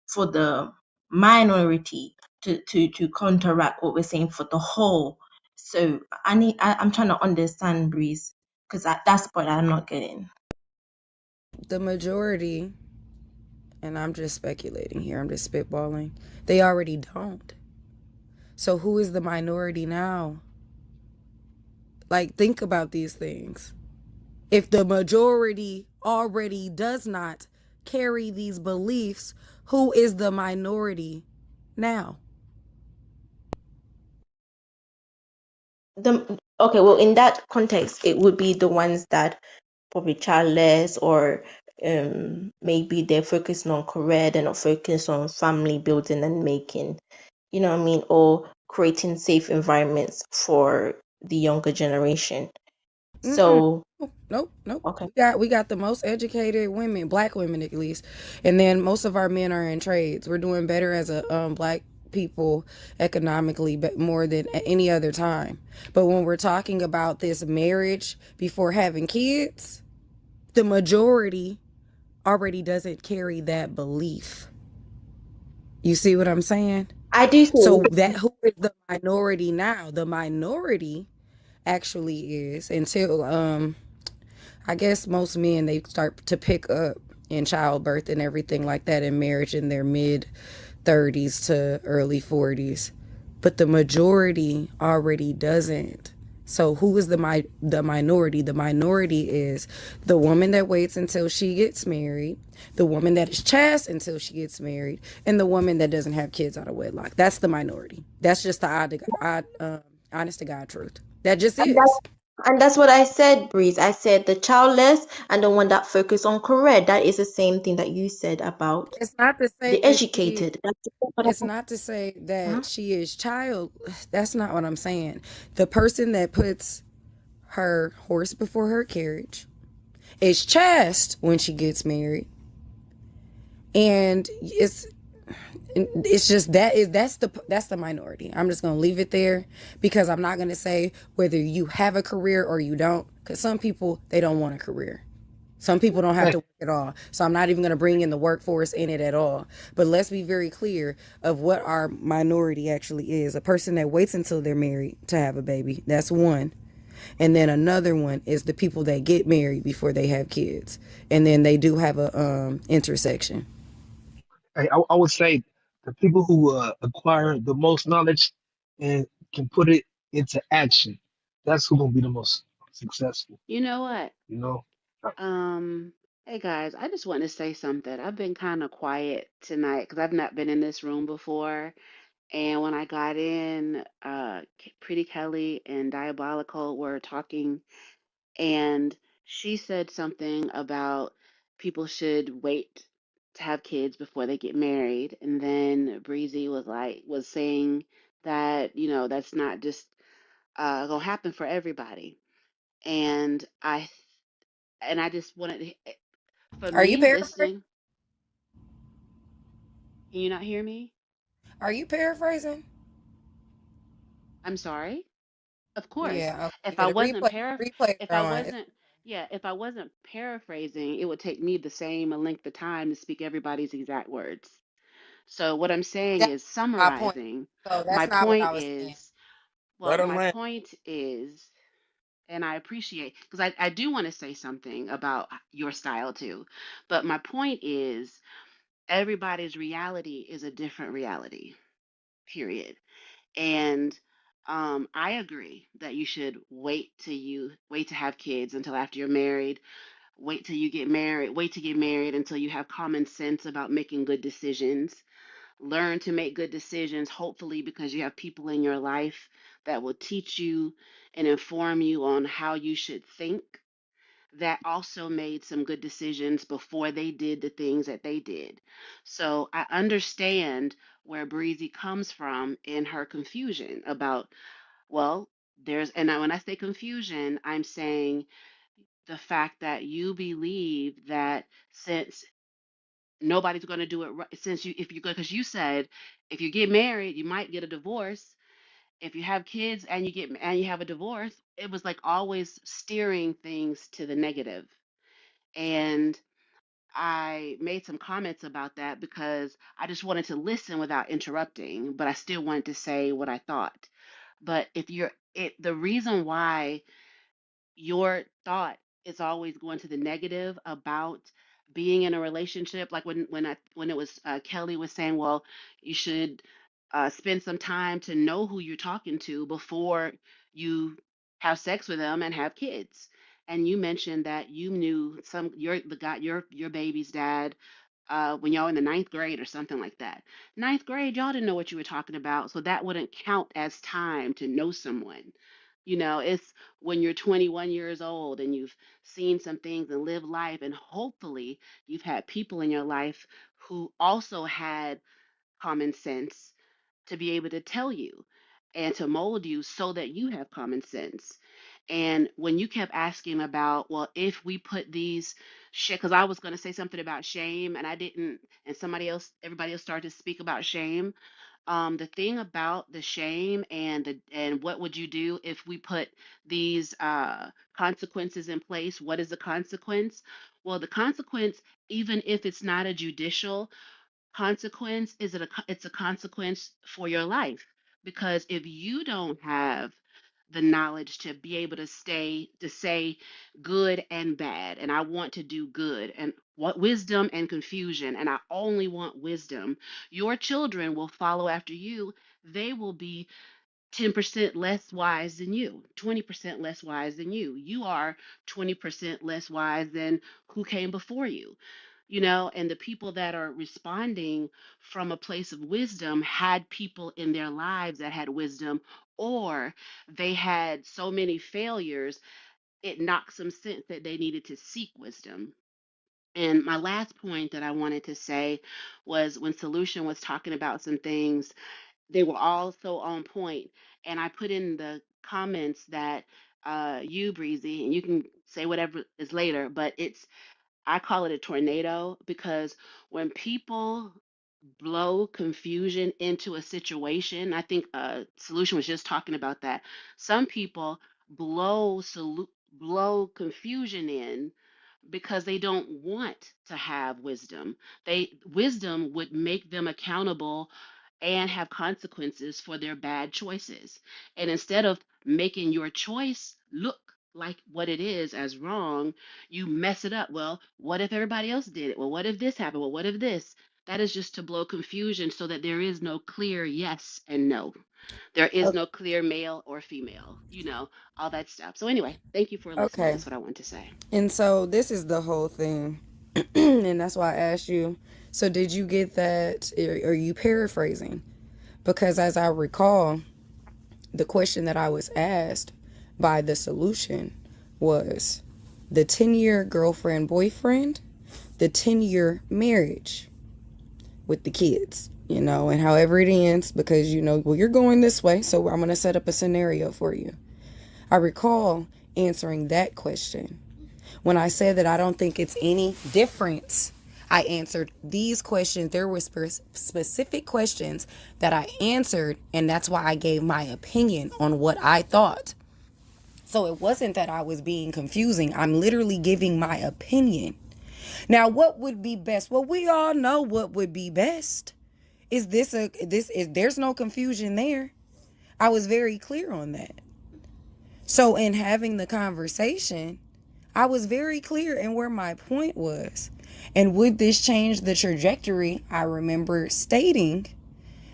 for the minority to counteract what we're saying for the whole. So I'm trying to understand, Breeze, because that's what I'm not getting. The majority, and I'm just speculating here, I'm just spitballing, they already don't. So who is the minority now? Like, think about these things. If the majority already does not carry these beliefs, who is the minority now? Okay, well, in that context, it would be the ones that probably childless, or maybe they're focusing on career, they're not focused on family building and making, you know what I mean, or creating safe environments for the younger generation. Mm-mm. So, Nope. okay. We got the most educated women, black women at least, and then most of our men are in trades. We're doing better as a black people economically, but more than at any other time. But when we're talking about this marriage before having kids, the majority already doesn't carry that belief. You see what I'm saying? I do So see. that who is the minority now? The minority actually is until I guess most men they start to pick up in childbirth and everything like that in marriage in their mid 30s to early 40s. But the majority already doesn't. So who is the minority? The minority is the woman that waits until she gets married, the woman that is chaste until she gets married, and the woman that doesn't have kids out of wedlock. That's the minority. That's just the honest to God truth. That just And is. that's what I said, Breeze. I said the childless and the one that focus on career. That is the same thing that you said about It's not to say the that she educated. That's what it's not to say uh-huh. that she is child. That's not what I'm saying. The person that puts her horse before her carriage is chaste when she gets married, and it's just that's the minority. I'm just gonna leave it there because I'm not gonna say whether you have a career or you don't, because some people they don't want a career. Some people don't have Hey, to work at all. So I'm not even going to bring in the workforce in it at all. But let's be very clear of what our minority actually is. A person that waits until they're married to have a baby. That's one. And then another one is the people that get married before they have kids. And then they do have a intersection. I would say the people who acquire the most knowledge and can put it into action, that's who gonna be the most successful. You know what? You know, Um, hey guys, I just want to say something. I've been kind of quiet tonight because I've not been in this room before. And when I got in, Pretty Kelly and Diabolical were talking, and she said something about people should wait to have kids before they get married. And then Breezy was saying that, that's not just gonna happen for everybody. And I just wanted to, for Are you me paraphrasing? listening, can you not hear me? Are you paraphrasing? I'm sorry. Of course. Yeah. If Okay. I The wasn't replays if are I on. wasn't yeah, if I wasn't paraphrasing, it would take me the same length of time to speak everybody's exact words. So what I'm saying That's is my point. summarizing. So My that's not what point I was saying. is, well, Let him my land. point is, and I appreciate because I do want to say something about your style too. But my point is everybody's reality is a different reality, period. And I agree that you should wait to have kids until after you're married. Wait till you get married. Wait to get married until you have common sense about making good decisions. Learn to make good decisions, hopefully, because you have people in your life that will teach you and inform you on how you should think, that also made some good decisions before they did the things that they did. So I understand where Breezy comes from in her confusion about, well, when I say confusion, I'm saying the fact that you believe that since nobody's going to do it right, since you, if you go, because you said if you get married, you might get a divorce. If you have kids and you have a divorce, it was like always steering things to the negative. And I made some comments about that because I just wanted to listen without interrupting, but I still wanted to say what I thought. But if you're it, the reason why your thought is always going to the negative about being in a relationship, like when it was Kelly was saying, well, you should spend some time to know who you're talking to before you have sex with them and have kids. And you mentioned that you knew your baby's dad when y'all in the ninth grade or something like that. Ninth grade, y'all didn't know what you were talking about, so that wouldn't count as time to know someone. It's when you're 21 years old and you've seen some things and lived life, and hopefully you've had people in your life who also had common sense to be able to tell you and to mold you so that you have common sense. And when you kept asking about, well, if we put these shit, because I was going to say something about shame and I didn't, and everybody else started to speak about shame. The thing about the shame and what would you do if we put these consequences in place? What is the consequence? Well, the consequence, even if it's not a judicial consequence, it's a consequence for your life, because if you don't have the knowledge to be able to say good and bad, and I want to do good, and what wisdom and confusion, and I only want wisdom, your children will follow after you. They will be 10% less wise than you, 20% less wise than you. You are 20% less wise than who came before you. And the people that are responding from a place of wisdom had people in their lives that had wisdom, or they had so many failures, it knocked some sense that they needed to seek wisdom. And my last point that I wanted to say was when Solution was talking about some things, they were all so on point. And I put in the comments that you, Breezy, and you can say whatever is later, but I call it a tornado, because when people blow confusion into a situation, I think Solution was just talking about that. Some people blow confusion in because they don't want to have wisdom. Wisdom would make them accountable and have consequences for their bad choices. And instead of making your choice look like what it is as wrong, you mess it up. Well, what if everybody else did it? Well, what if this happened? Well, what if this? That is just to blow confusion so that there is no clear yes and no. There is no clear male or female, all that stuff. So, anyway, thank you for listening. Okay. That's what I want to say. And so this is the whole thing. And that's why I asked you. So did you get that? Are you paraphrasing? Because as I recall, the question that I was asked by the Solution was the 10-year girlfriend boyfriend, the 10-year marriage with the kids, and however it ends, because, well, you're going this way, so I'm going to set up a scenario for you. I recall answering that question. When I said that I don't think it's any difference, I answered these questions. There were specific questions that I answered, and that's why I gave my opinion on what I thought. So it wasn't that I was being confusing. I'm literally giving my opinion. Now, what would be best? Well, we all know what would be best. There's no confusion there. I was very clear on that. So in having the conversation, I was very clear in where my point was. And would this change the trajectory? I remember stating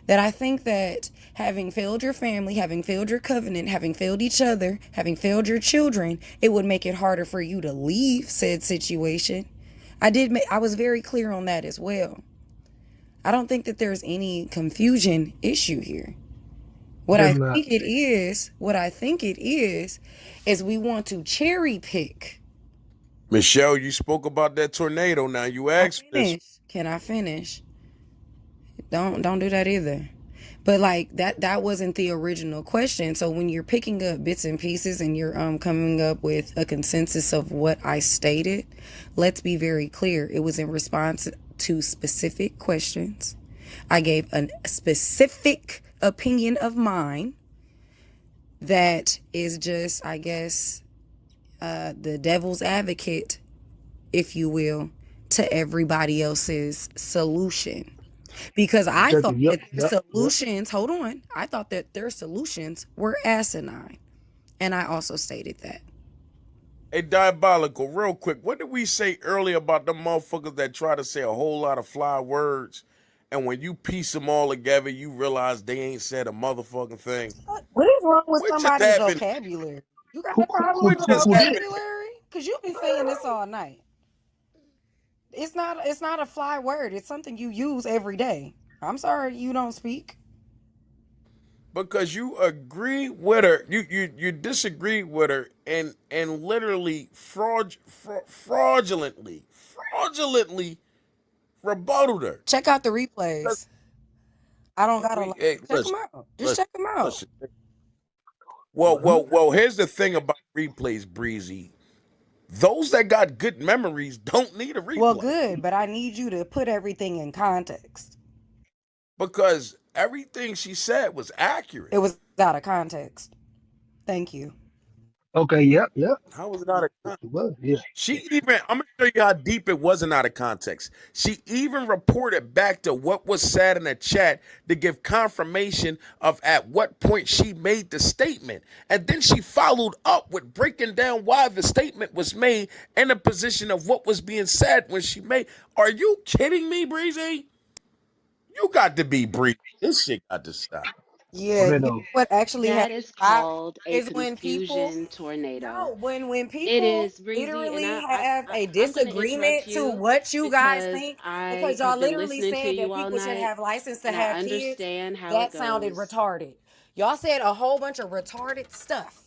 that I think that having failed your family, having failed your covenant, having failed each other, having failed your children, it would make it harder for you to leave said situation. I was very clear on that as well. I don't think that there's any confusion issue here. There's not. What I think it is we want to cherry pick. Michelle, you spoke about that tornado. Now you asked this. Can I finish? Don't do that either. But like that wasn't the original question. So when you're picking up bits and pieces and you're coming up with a consensus of what I stated, let's be very clear. It was in response to specific questions. I gave a specific opinion of mine that is just, I guess, the devil's advocate, if you will, to everybody else's solution. Because I thought Yep, that their yep, yep. solutions, hold on, I thought that their solutions were asinine. And I also stated that. Hey, Diabolical, real quick, what did we say earlier about the motherfuckers that try to say a whole lot of fly words, and when you piece them all together, you realize they ain't said a motherfucking thing? What is wrong with What just somebody's happened? vocabulary? You got Who a problem What with just happened? vocabulary? Cause you've been saying this all night. It's not a fly word. It's something you use every day. I'm sorry you don't speak. Because you agree with her, you disagree with her, and literally fraudulently rebutted her. Check out the 'Cause replays. I don't gotta lie. hey, Check them out. Just listen, check them out. listen. Well. Here's the thing about replays, Breezy. Those that got good memories don't need a Well, replay good, but I need you to put everything in context. because everything she said was It accurate. was out of context. Thank you. Okay, yep. How was it out of It context? was, yeah. I'm gonna show you how deep it wasn't out of context. She even reported back to what was said in the chat to give confirmation of at what point she made the statement. And then she followed up with breaking down why the statement was made and the position of what was being said when she made. Are you kidding me, Breezy? You got to be Breezy. This shit got to stop. Yeah, you know Tornado. what actually That is happened called a is when people confusion tornado. no, when It people is breezy, and literally I, have I a I'm gonna interrupt disagreement to you what you guys because think, I because y'all have been literally listening to said you that all people should night, have license to and I have kids, understand how it that sounded goes. retarded. Y'all said a whole bunch of retarded stuff.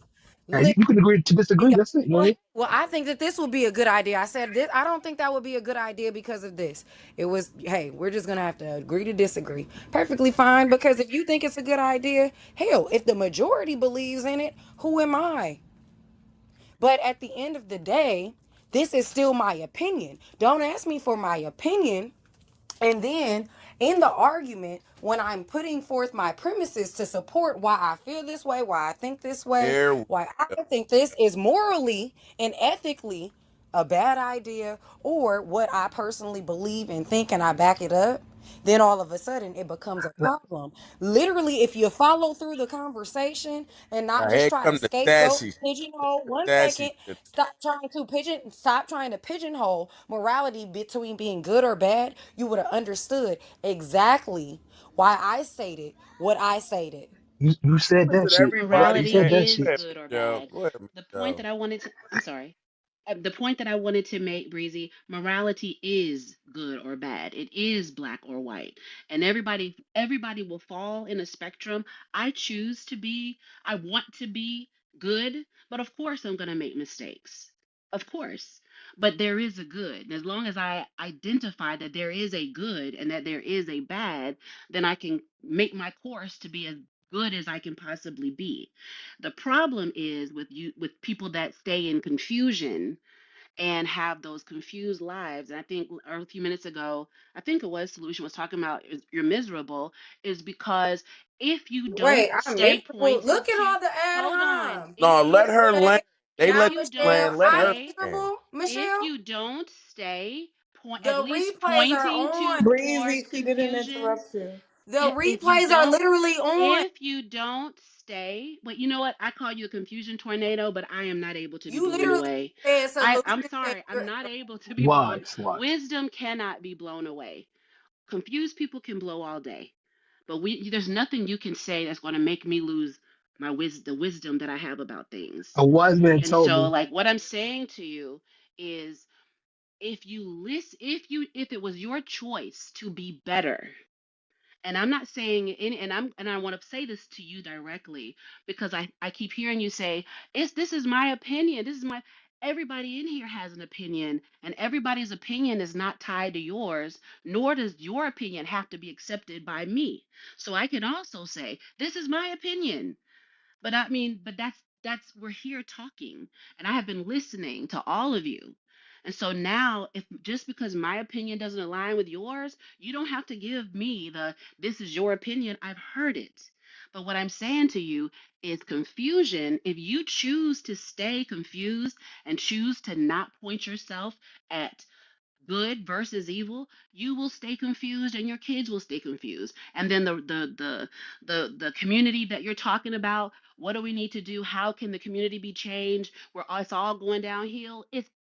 And you can agree to disagree. Yeah. That's it. You know what I mean? Well, I think that this would be a good idea. I said this. I don't think that would be a good idea because of this. It was, hey, we're just gonna have to agree to disagree. Perfectly fine. Because if you think it's a good idea, hell, if the majority believes in it, who am I? But at the end of the day, this is still my opinion. Don't ask me for my opinion. And then in the argument, when I'm putting forth my premises to support why I feel this way, why I think this way, There we why I go. think this is morally and ethically a bad idea, or what I personally believe and think and I back it up, then all of a sudden it becomes a problem. Literally, if you follow through the conversation and not Now just here try to come the scapegoat, sassy, pigeonhole, the one sassy second, shit. stop trying to pigeonhole morality between being good or bad, you would have understood exactly why I stated what I stated. You said What is that it shit. You everybody Morality said saying? that is Go shit. ahead, good or Michelle. bad. Go ahead, The point Michelle. that I wanted to, I'm sorry. The point that I wanted to make, Breezy, morality is good or bad. It is black or white. And everybody will fall in a spectrum. I choose to be, I want to be good, but of course I'm going to make mistakes. Of course. But there is a good. And as long as I identify that there is a good and that there is a bad, then I can make my course to be as good as I can possibly be. The problem is with people that stay in confusion and have those confused lives. And I think a few minutes ago, I think it was Solution was talking about you're miserable is because if you don't Wait, I'm stay miserable. pointed Look at to all the ad hold on, homs. No, if let her land. Wait, They if now let you her don't Michelle, land. Let I'm her stay land. miserable. if Michelle, you don't stay at the least replays are pointing to on. Breezy, towards she didn't confusion, interrupt you. The if you replays are don't literally on. if you don't stay, but you know what? I call you a confusion tornado, but I am not able to be You blown literally away. said I'm solution. sorry, I'm not able to be blown. Wise, wise. Wisdom cannot be blown away. Confused people can blow all day, but there's nothing you can say that's going to make me lose the wisdom that I have about things. A wise man And told so, me, like what I'm saying to you is, if it was your choice to be better, and I'm not saying any, and I want to say this to you directly because I keep hearing you say this is my opinion, this is my everybody in here has an opinion, and everybody's opinion is not tied to yours, nor does your opinion have to be accepted by me. So I can also say this is my opinion, but I mean, but that's we're here talking, and I have been listening to all of you. And so now, if just because my opinion doesn't align with yours, you don't have to give me the this is your opinion. I've heard it. But what I'm saying to you is confusion. If you choose to stay confused and choose to not point yourself at good versus evil, you will stay confused and your kids will stay confused. And then the community that you're talking about, what do we need to do? How can the community be changed? Where it's all going downhill?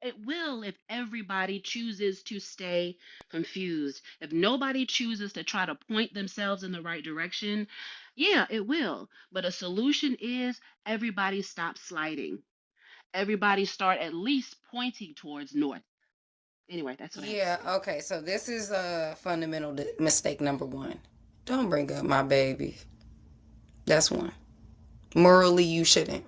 It will if everybody chooses to stay confused. If nobody chooses to try to point themselves in the right direction, yeah, it will. But a solution is everybody stop sliding. Everybody start at least pointing towards north. Anyway, that's what I have to Yeah, say. okay. So this is a fundamental mistake number one. Don't bring up my baby. That's one. Morally, you shouldn't.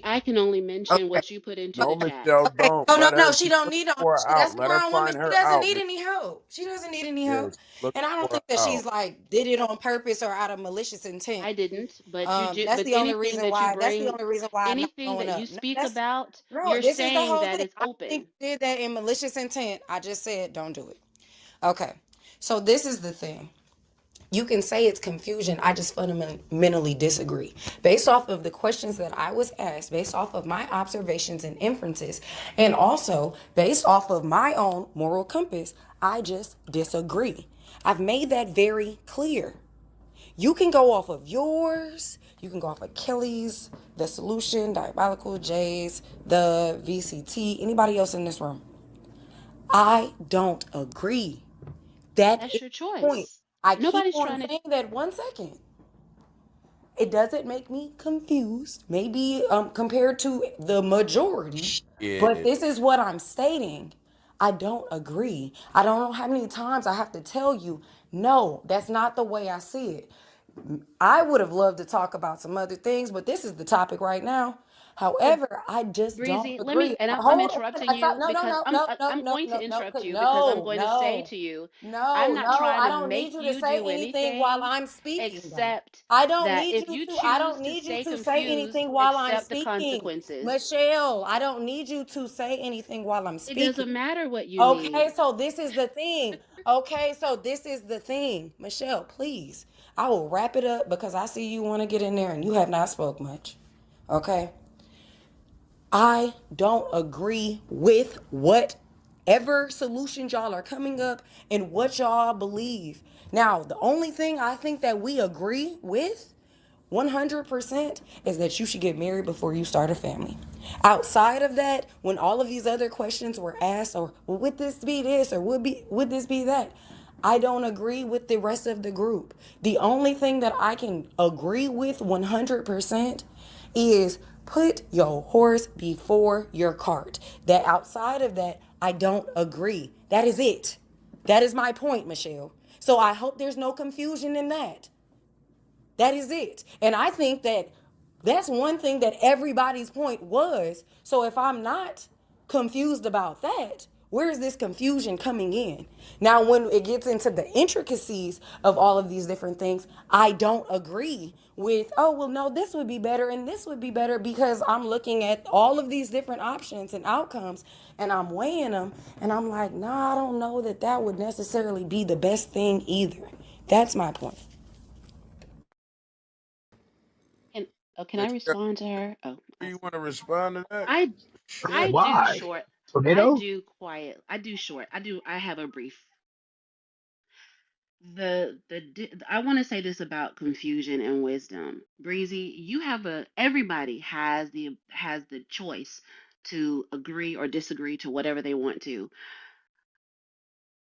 I can only mention Okay. what you put into No, the chat. Michelle, Okay. don't No, no, let no. her. She She's don't looking need no. for her That's out. a Let her grown woman. find She her doesn't out, need Michelle. any help. She doesn't need any Yeah, help. she's looking And I don't for think that her out. she's like did it on purpose or out of malicious intent. I didn't, but you did. That's But the only anything reason that you why. That's the bring, only reason why I'm not anything going that you up. No, speak that's about, no. you're This is the saying whole that thing. it's I don't think open. you did that in malicious intent. I just said don't do it. Okay. So this is the thing. You can say it's confusion. I just fundamentally disagree. Based off of the questions that I was asked, based off of my observations and inferences, and also based off of my own moral compass, I just disagree. I've made that very clear. You can go off of yours. You can go off of Kelly's, the solution, Diabolical, Jay's, the VCT, anybody else in this room. I don't agree. That That's is your the point. choice. I keep Nobody's on trying to. saying that 1 second. It doesn't make me confused, maybe compared to the majority, but Yeah. this is what I'm stating. I don't agree. I don't know how many times I have to tell you, no, that's not the way I see it. I would have loved to talk about some other things, but this is the topic right now. Well, However, I just don't Breezy, let me, agree. and I'm Hold on. interrupting you No, no, because no, no, no, I'm no, going to no, no, interrupt you because I'm no, going to say no, to you, I'm no, not no. trying I to don't need make you to you say do anything while anything I'm speaking, though. except I don't that need if you you to. I choose don't to need you stay to say confused, anything while I'm accept the speaking, consequences. Michelle. I don't need you to say anything while I'm It speaking. doesn't matter what you Okay, need. so this is the thing. Okay, so this is the thing, Michelle. Please, I will wrap it up because I see you want to get in there and you have not spoke much. Okay. I don't agree with whatever solutions y'all are coming up and what y'all believe. Now, the only thing I think that we agree with 100% is that you should get married before you start a family. Outside of that, when all of these other questions were asked, or well, would this be this, or would this be that? I don't agree with the rest of the group. The only thing that I can agree with 100% is put your horse before your cart. That outside of that, I don't agree. That is it. That is my point, Michelle. So I hope there's no confusion in that. That is it. And I think that that's one thing that everybody's point was. So if I'm not confused about that, where is this confusion coming in? Now, when it gets into the intricacies of all of these different things, I don't agree with, oh, well, no, this would be better and this would be better because I'm looking at all of these different options and outcomes and I'm weighing them and I'm like, nah, I don't know that that would necessarily be the best thing either. That's my point. Can can I Michelle, respond to her? Oh, do you want to respond to that? I Sure. I do Why? short. I Tornado? do quiet. I do short. I have a brief. I want to say this about confusion and wisdom. Breezy, you have a everybody has the choice to agree or disagree to whatever they want to.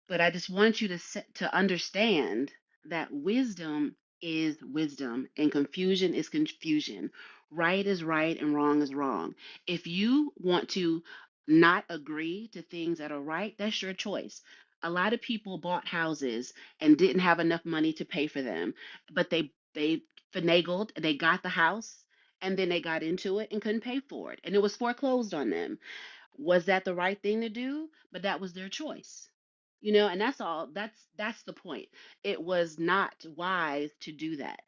But I just want you to understand that wisdom is wisdom and confusion is confusion. Right is right and wrong is wrong. If you want to not agree to things that are right, that's your choice. A lot of people bought houses and didn't have enough money to pay for them, but they finagled, they got the house and then they got into it and couldn't pay for it and it was foreclosed on them. Was that the right thing to do? But that was their choice. And that's all. That's the point. It was not wise to do that.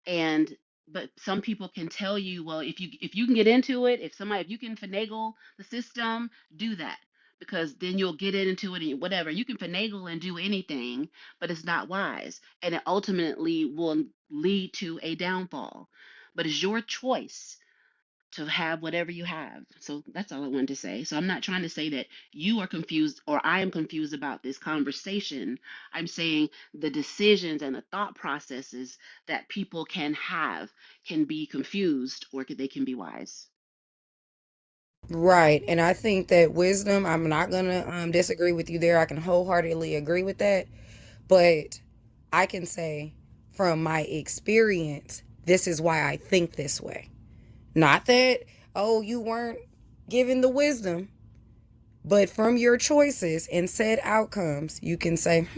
And but some people can tell you, well, if you can get into it, if you can finagle the system, do that because then you'll get into it and whatever. You can finagle and do anything, but it's not wise, and it ultimately will lead to a downfall. But it's your choice to have whatever you have. So that's all I wanted to say. So I'm not trying to say that you are confused or I am confused about this conversation. I'm saying the decisions and the thought processes that people can have can be confused or they can be wise. Right. And I think that wisdom, I'm not going to disagree with you there. I can wholeheartedly agree with that. But I can say from my experience, this is why I think this way. Not that, oh, you weren't given the wisdom, but from your choices and said outcomes, you can say,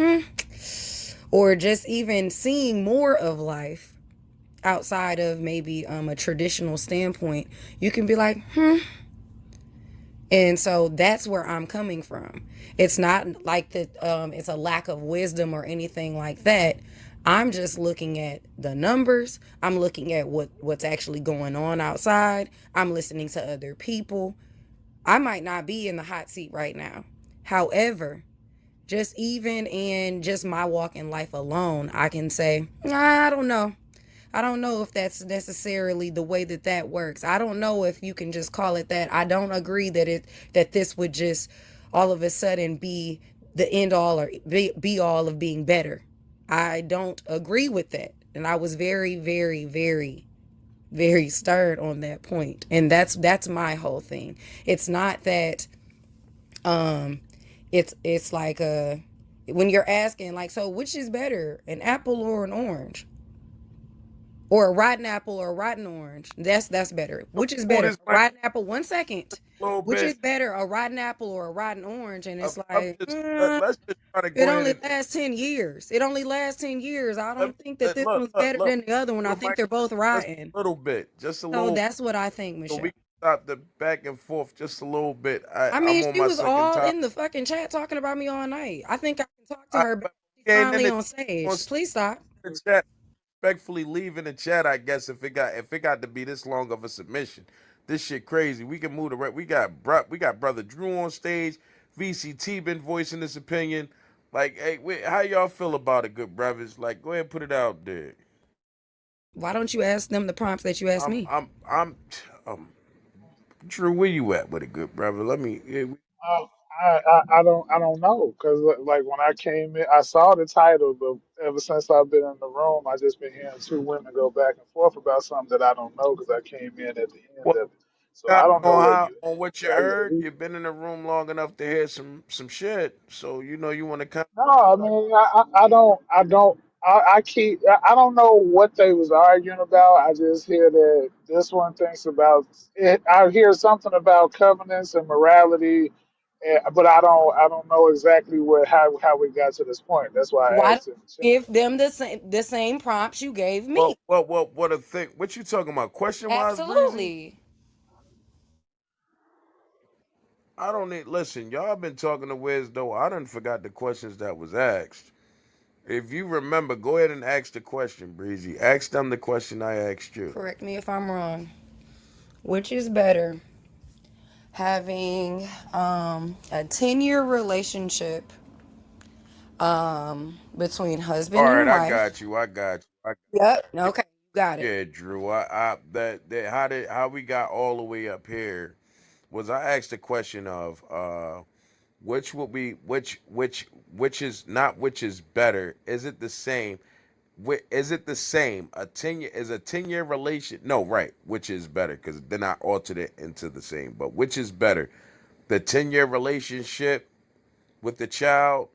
or just even seeing more of life outside of maybe a traditional standpoint, you can be like, And so that's where I'm coming from. It's not like that it's a lack of wisdom or anything like that. I'm just looking at the numbers. I'm looking at what's actually going on outside. I'm listening to other people. I might not be in the hot seat right now. However, just even in just my walk in life alone, I can say, nah, I don't know. I don't know if that's necessarily the way that that works. I don't know if you can just call it that. I don't agree that this would just all of a sudden be the end all or be all of being better. I don't agree with that. And I was very, very, very, very stirred on that point. And that's my whole thing. It's not that um it's like when you're asking like, so which is better, an apple or an orange? Or a rotten apple or a rotten orange. That's better. Which is Hold better? this A mic rotten apple 1 second. a little Which is bit. better? A rotten apple or a rotten orange? And it's I'm like, just let's just try to it go ahead only and lasts 10 years. It only lasts 10 years. I let, don't think that this look, one's better look. than the other one. I The think mic they're both just rotten. a little bit, just a So little, that's what I think, so Michelle. we can stop the back and forth just a little bit. I I'm mean, on she my was second all time. in the fucking chat talking about me all night. I think I can talk to her better But when she's we ain't in finally the on on stage. Please stop. the chat. Respectfully leave in the chat, I guess, if it got to be this long of a submission. This shit crazy. We can move the we got brother Drew on stage. VCT been voicing his opinion. Like, hey, wait, how y'all feel about it, good brothers? Like, go ahead and put it out there. Why don't you ask them the prompts that you asked I'm me? I'm I'm um Drew, where you at with it, good brother? Let me Uh, I don't know because like when I came in, I saw the title, but ever since I've been in the room, I just been hearing two women go back and forth about something that I don't know because I came in at the end well, of it, so I don't know where you on at. what you So heard. You've been in the room long enough to hear some shit, so you know you want to come. no, I mean I keep I don't know what they was arguing about. I just hear that this one thinks about it. I hear something about covenants and morality, but I don't know exactly what how we got to this point. That's why I Why don't asked in the chat. you give them the same prompts you gave me? What a thing? What you talking about? Question wise, breezy? Absolutely. I don't need listen. Y'all been talking to Wiz though. I done forgot the questions that was asked. If you remember, go ahead and ask the question, Breezy. Ask them the question I asked you. Correct me if I'm wrong. Which is better, having a 10-year relationship between All husband right, and I wife? got you. I got you. Yep. Okay, you got it. Yeah, Drew. How we got all the way up here was I asked the question of which would be which is not which is better. Is it the same? Is it the same? A 10-year relation? No, right. Which is better? Because then I altered it into the same. But which is better? The 10-year relationship with the child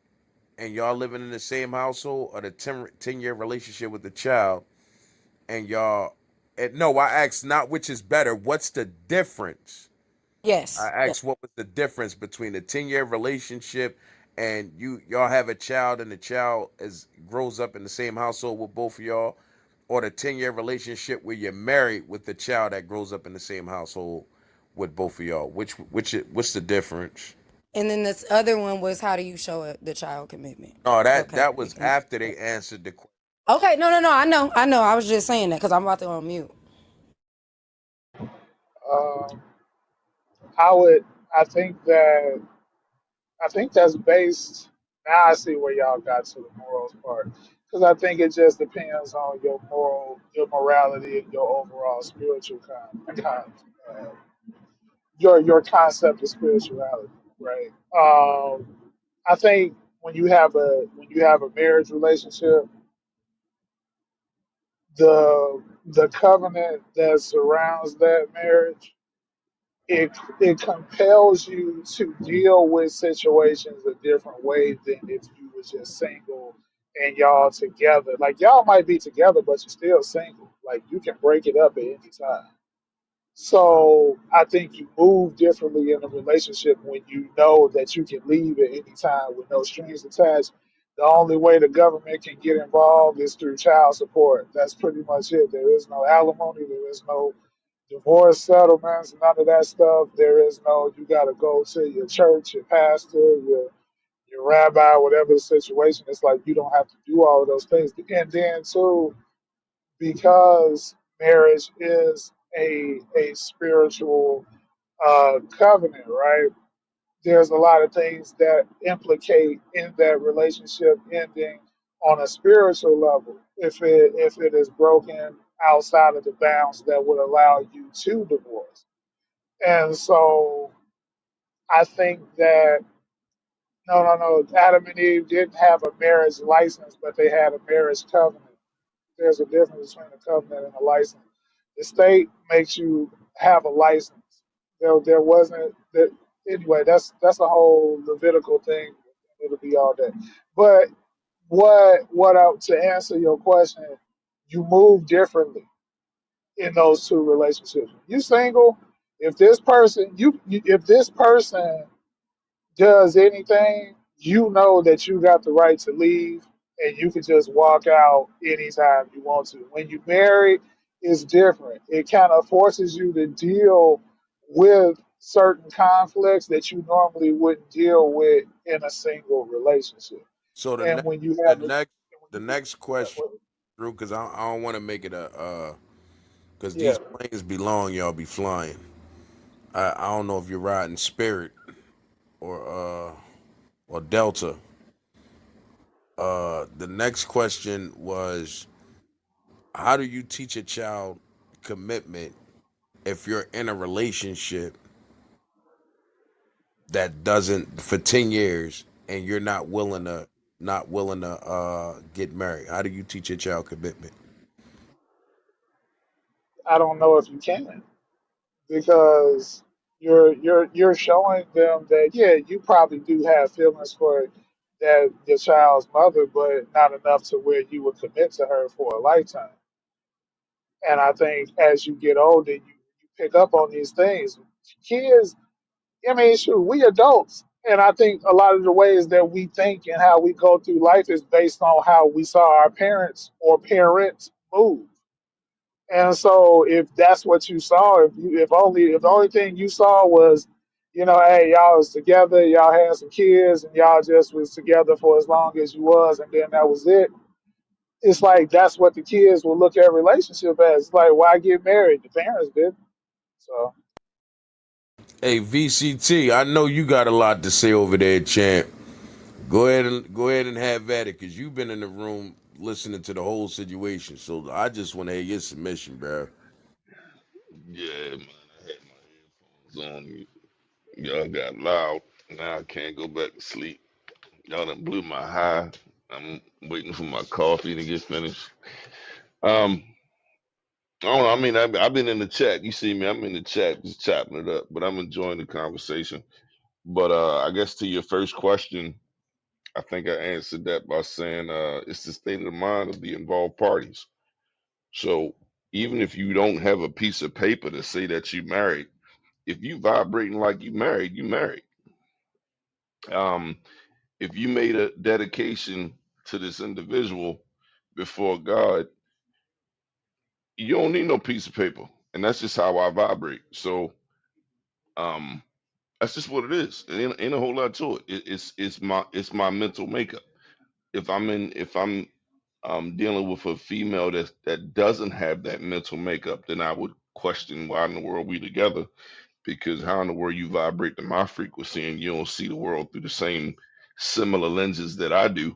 and y'all living in the same household, or the 10-year relationship with the child and y'all. And no, I asked not which is better. What's the difference? I Yes. Yes. asked what was the difference between a 10-year relationship and y'all have a child and the child is grows up in the same household with both of y'all, or the 10-year relationship where you're married with the child that grows up in the same household with both of y'all. What's the difference? And then this other one was, how do you show the child commitment? No, that Okay. was after they answered the question. Okay. No, no, no. I know. I was just saying that because I'm about to unmute. Um, I would I think that I think that's based. Now I see where y'all got to the morals part because I think it just depends on your morality, and your overall spiritual context. uh, your concept of spirituality, right? I think when you have a marriage relationship, the covenant that surrounds that marriage, it compels you to deal with situations a different way than if you were just single and y'all together. Like y'all might be together, but you're still single. Like you can break it up at any time. So I think you move differently in a relationship when you know that you can leave at any time with no strings attached. The only way the government can get involved is through child support. That's pretty much it. There is no alimony. There is no divorce settlements, none of that stuff. There is no, you got to go to your church, your pastor, your rabbi, whatever the situation. It's like you don't have to do all of those things. And then, too, because marriage is a spiritual covenant, right? There's a lot of things that implicate in that relationship ending on a spiritual level if it is broken outside of the bounds that would allow you to divorce. And so I think that no, Adam and Eve didn't have a marriage license, but they had a marriage covenant. There's a difference between a covenant and a license. The state makes you have a license. There wasn't that anyway. That's a whole Levitical thing. It'll be all day. But to answer your question, you move differently in those two relationships. You single, if this person if this person does anything, you know that you got the right to leave and you can just walk out anytime you want to. When you marry, it's different. It kind of forces you to deal with certain conflicts that you normally wouldn't deal with in a single relationship. So And when you the have the, next when the you, next question, Drew, because I don't want to make it a because yeah, these planes be long, y'all be flying. I don't know if you're riding Spirit or or Delta. The next question was, how do you teach a child commitment if you're in a relationship that doesn't for 10 years and you're not willing to get married? How do you teach a child commitment? I don't know if you can, because you're showing them that yeah, you probably do have feelings for that your child's mother, but not enough to where you would commit to her for a lifetime. And I think as you get older, you pick up on these things. Kids, I mean, sure, we adults, and I think a lot of the ways that we think and how we go through life is based on how we saw our parents or parents move. And so if that's what you saw, if the only thing you saw was, hey, y'all was together, y'all had some kids, and y'all just was together for as long as you was, and then that was it. It's like that's what the kids will look at relationship as. It's like, why get married? The parents did. So Hey, VCT, I know you got a lot to say over there, champ. Go ahead and have at it, cause you've been in the room listening to the whole situation. So I just want to hear your submission, bro. Yeah, man, I had my headphones on. Y'all got loud. Now I can't go back to sleep. Y'all done blew my high. I'm waiting for my coffee to get finished. Um, I don't know. I mean, I've been in the chat. You see me? I'm in the chat, just chopping it up. But I'm enjoying the conversation. But I guess to your first question, I think I answered that by saying it's the state of the mind of the involved parties. So even if you don't have a piece of paper to say that you married, if you vibrating like you married, you married. Um, if you made a dedication to this individual before God, you don't need no piece of paper, and that's just how I vibrate. So, um, that's just what it is. Ain't a whole lot to it. It's my mental makeup. If I'm dealing with a female that doesn't have that mental makeup, then I would question why in the world we together. Because how in the world you vibrate to my frequency and you don't see the world through the same similar lenses that I do,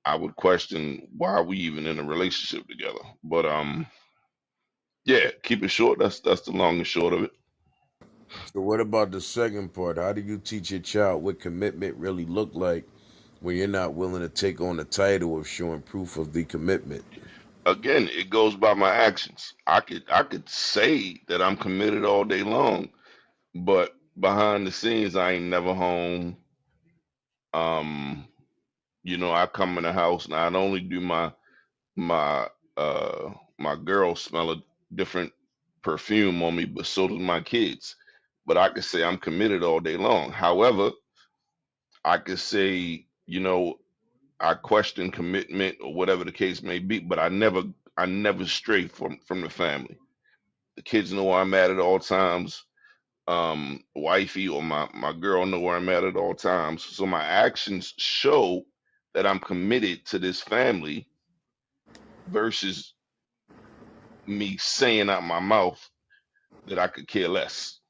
I would question why are we even in a relationship together. But Yeah, keep it short. That's the long and short of it. So what about the second part? How do you teach your child what commitment really look like when you're not willing to take on the title of showing proof of the commitment? Again, it goes by my actions. I could say that I'm committed all day long, but behind the scenes, I ain't never home. Um, I come in the house. Not only do my my girl smell a different perfume on me, but so do my kids. But I could say I'm committed all day long. However, I could say, I question commitment or whatever the case may be, but I never stray from the family. The kids know where I'm at all times. Wifey or my girl know where I'm at all times. So my actions show that I'm committed to this family versus me saying out my mouth that I could care less.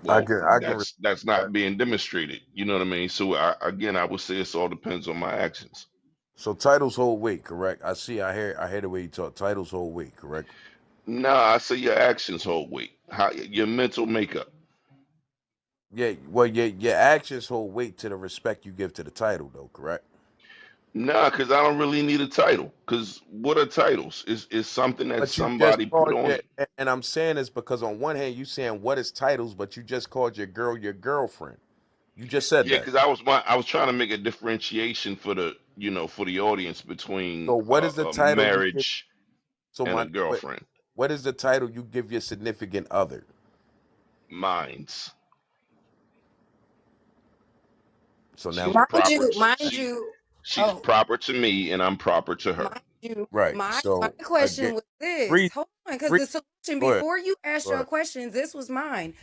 I Well, can I can that's not being demonstrated. You know what I mean? So again, I would say it all depends on my actions. So titles hold weight, correct? I hear the way you talk. Titles hold weight, correct? Nah, I say your actions hold weight. How your mental makeup. Yeah, well your actions hold weight to the respect you give to the title though, correct? Nah, because I don't really need a title. Because what are titles? Is something that But you just somebody put called on it, it. and I'm saying this because on one hand you saying what is titles, but you just called your girl your girlfriend. You just said Yeah, that. because I was trying to make a differentiation for the audience So between what is the a title you give? marriage So and a my girlfriend. what is the title you give your significant other? Minds. So now, She's Mind proper. you, mind She you. she's Oh, proper to me, and I'm proper to her. mind you. right? My So question again, was this. free, Hold on, because free. the solution Go ahead. before you asked Go your ahead. questions, this was mine.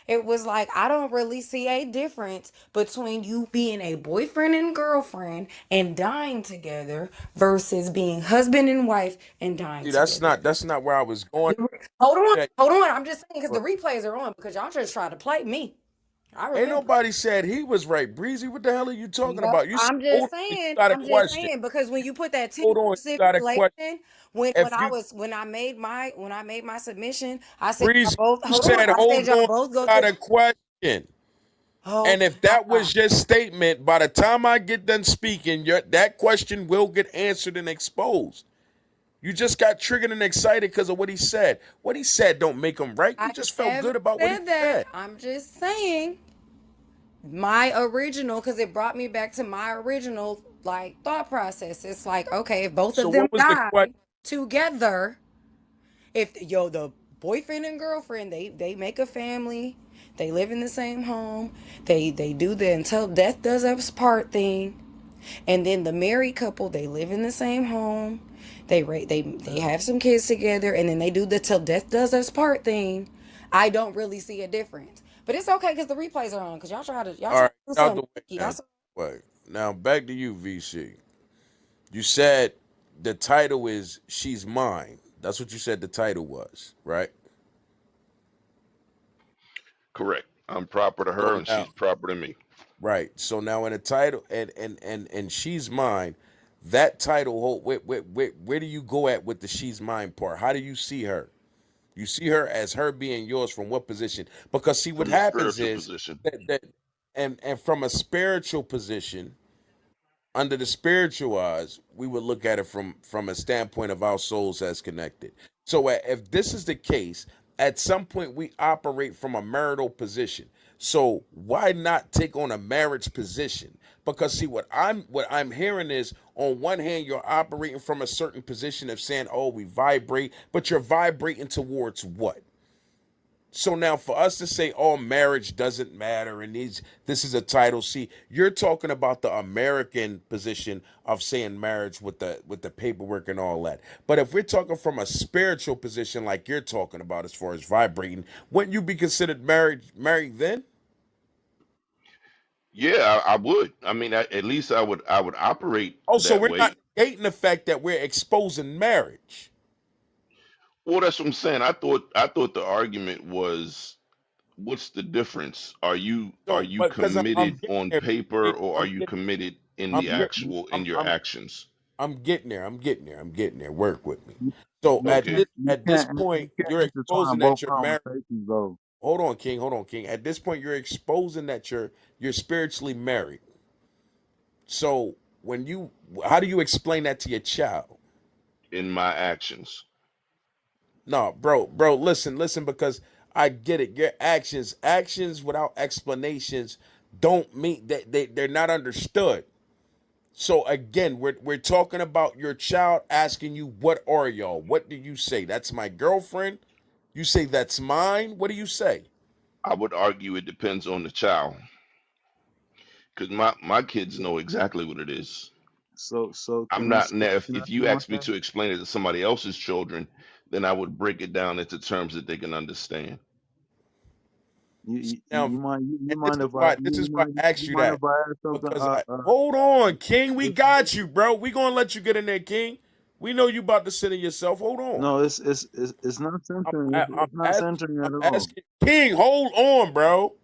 It was like I don't really see a difference between you being a boyfriend and girlfriend and dying together versus being husband and wife and dying See, together. that's not where I was going. Hold on, Yeah, hold on. I'm just saying because the but replays are on because y'all just tried to play me. I ain't remember. nobody said he was right. Breezy, what the hell are you talking Yep, about? You said, I'm hold just on, you saying. got a I'm just question. saying because when you put that 10 Hold on, you got a question. stipulation, when If I you was when I made my submission, I said y'all Breezy, both you hold on. said, I hold said y'all on, both you go to got the a question. oh And if my that God. was your statement, by the time I get done speaking, that question will get answered and exposed. You just got triggered and excited because of what he said. What he said don't make him right. You I just felt never good about what he said that. said. I'm just saying my original because it brought me back to my original like thought process. It's like okay, if both So of them what was the question? die together, if the boyfriend and girlfriend they make a family, they live in the same home, they do the until death does us part thing, and then the married couple they live in the same home, they have some kids together, and then they do the till death does us part thing. I don't really see a difference, but it's okay because the replays are on because y'all All try right, to do out the something way sneaky. now. Wait. Now back to you, VC. You said the title is She's Mine. That's what you said the title was, right? Correct. I'm proper to So her, and now, she's proper to me. right. So now in the title and She's Mine, that title, where do you go at with the She's Mine part? How do you see her? You see her as her being yours from what position? Because see what From the happens spiritual is position. that and from a spiritual position, under the spiritual eyes, we would look at it from a standpoint of our souls as connected. So if this is the case, at some point we operate from a marital position. So why not take on a marriage position? Because see what I'm hearing is on one hand you're operating from a certain position of saying, "Oh, we vibrate," but you're vibrating towards what? So now for us to say all marriage doesn't matter and this is a title, see, you're talking about the American position of saying marriage with the paperwork and all that. But if we're talking from a spiritual position like you're talking about as far as vibrating, wouldn't you be considered married then? Yeah, I would. I mean, at least I would operate Oh, so that we're not way. negating the fact that we're exposing marriage. Well, that's what I'm saying. I thought the argument was, what's the difference? Are So you but because I'm committed getting on there, paper, or are you committed in I'm the getting actual in I'm your I'm actions? I'm getting there. I'm getting there. I'm getting there. Work with me. You, So you at Okay. can't this you at this can't point, you can't you're intertwine exposing both that you're married. conversations though. Hold on, King. Hold on, King. At this point, you're exposing that you're spiritually married. So when you, how do you explain that to your child? In my actions, No, bro, listen, because I get it. Your actions without explanations don't mean that they're not understood. So again, we're talking about your child asking you, "What are y'all?" What do you say? That's my girlfriend. You say that's mine. What do you say? I would argue it depends on the child, because my kids know exactly what it is. So I'm can I not say now. can I If say you one ask me thing? to explain it to somebody else's children, then I would break it down into terms that they can understand. Now, You and this mind is if why this is why I asked you you mind that if I add something? because hold on, King. We It's, got you, bro. We gonna let you get in there, King. We know you about to center yourself. Hold on. no, it's not censoring. I'm It's not asking. censoring I'm at all. asking King. Hold on, bro.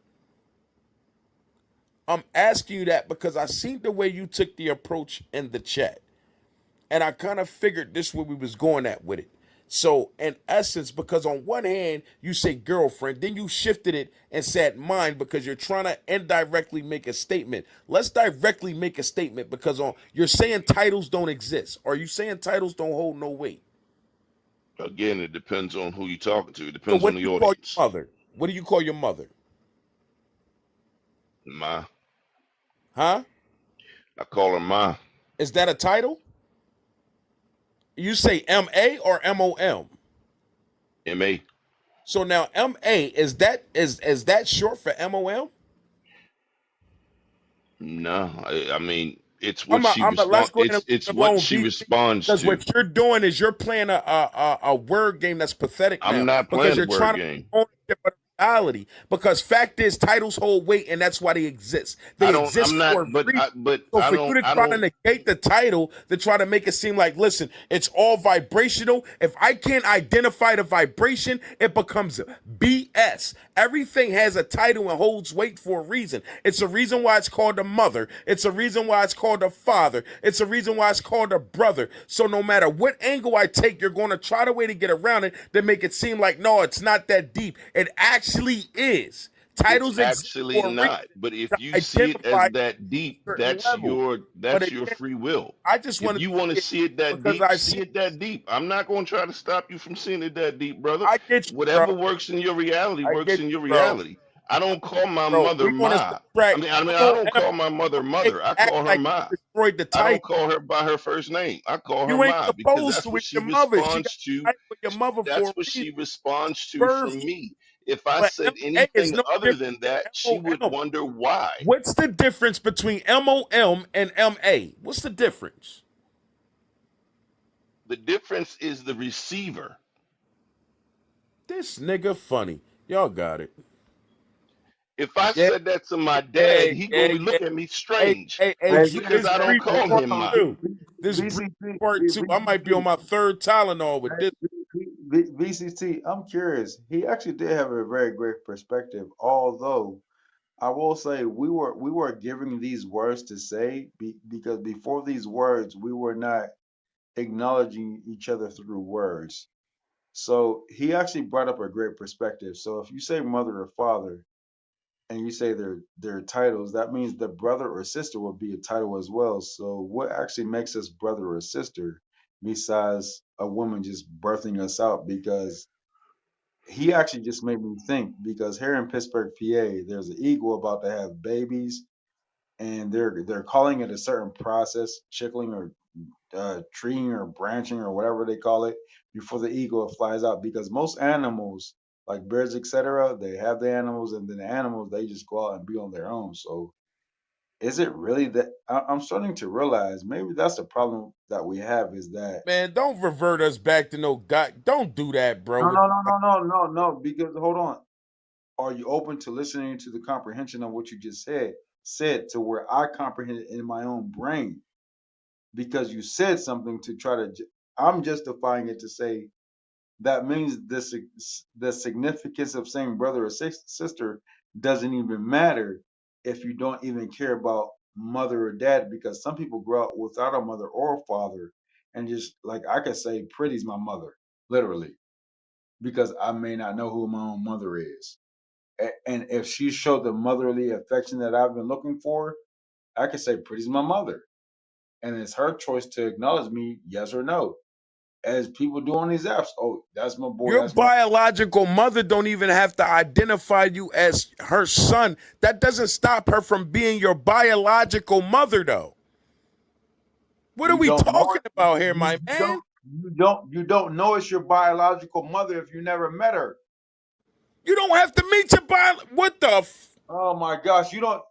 I'm asking you that because I seen the way you took the approach in the chat, and I kind of figured this where we was going at with it. So, in essence, because on one hand you say girlfriend, then you shifted it and said mine because you're trying to indirectly make a statement. Let's directly make a statement because on you're saying titles don't exist. Are you saying titles don't hold no weight? Again, it depends on who you're talking to. It So, depends what on do the you call your audience. mother? What do you call your mother? My, Huh? I call her my Is that a title? You say M.A. or M.O.M.? ma. So now M.A. is that short for M.O.M.? No, I mean it's what I'm a, she I'm a, let's respond. go ahead and It's leave it what alone, she VC, responds because to. what you're doing is you're playing a word game that's pathetic I'm now not because playing a you're word trying to game. take ownership of reality. Because fact is, titles hold weight, and that's why they exist. I They don't. I'm exist not. for a reason. But So I for don't. you to I try to don't. negate the title, to try to make it seem like, listen, it's all vibrational. If I can't identify the vibration, it becomes BS. Everything has a title and holds weight for a reason. It's a reason why it's called a mother. It's a reason why it's called a father. It's a reason why it's called a brother. So no matter what angle I take, you're going to try the way to get around it to make it seem like, no, it's not that deep. It actually is. It's Titles exist actually for a reason not. But if to you see it identify as a that deep, certain level. But that's your again, free will. I just If wanted you to want to see it see it that because deep, I see see. it that deep. I'm not going to try to stop you from seeing it that deep, brother. I get you, Whatever bro. works in your reality I works get in you, your bro. reality. I don't call my Bro, mother we're gonna ma. subtract I M-O-M. don't call my mother mother. I Act call her like ma. you destroyed the I don't title. call her by her first name. I call her You ain't ma because supposed that's to what with she your mother. She got responds to. the title with your mother for That's a what reason. she responds to Birth from you. me. If I But said M.A. is anything no other different than than that, she would M.O.M. wonder why. What's the difference between M.O.M. and M.A.? What's the difference? The difference is the receiver. This nigga funny. Y'all got it. If I Yeah, said that to my dad, yeah, he yeah, gonna yeah. look at me Hey, strange hey, hey, Hey, Drew, because this I don't brief hey, call part him hold ma. two. on. This brief VCT, part two. I might be on my third Tylenol with this. VCT. I'm curious. He actually did have a very great perspective. Although I will say we were giving these words to say because before these words we were not acknowledging each other through words. So he actually brought up a great perspective. So if you say mother or father and you say their titles, that means the brother or sister will be a title as well. So what actually makes us brother or sister besides a woman just birthing us out? Because he actually just made me think because here in Pittsburgh, PA, there's an eagle about to have babies and they're calling it a certain process, chickling or treeing or branching or whatever they call it before the eagle flies out. Because most animals, like birds, etc., they have the animals, and then the animals they just go out and be on their own. So is it really that? I'm starting to realize maybe that's the problem that we have is that Man, don't revert us back to no God. Don't do that, bro. no, With no, no, no, no, no, no. Because hold on, are you open to listening to the comprehension of what you just said to where I comprehend it in my own brain? Because you said something to try to I'm justifying it to say that means the significance of saying brother or sister doesn't even matter if you don't even care about mother or dad, because some people grow up without a mother or a father, and just like I could say, Pretty's my mother, literally, because I may not know who my own mother is. And if she showed the motherly affection that I've been looking for, I could say Pretty's my mother, and it's her choice to acknowledge me, yes or no. As people do on these apps, oh, that's my boy, Your that's my. biological mother don't even have to identify you as her son. That doesn't stop her from being your biological mother, though. What are You we don't know talking it. about here, You, my you man? don't. You don't know it's your biological mother if you never met her. You don't have to meet your bio. What the? Oh my gosh, you don't.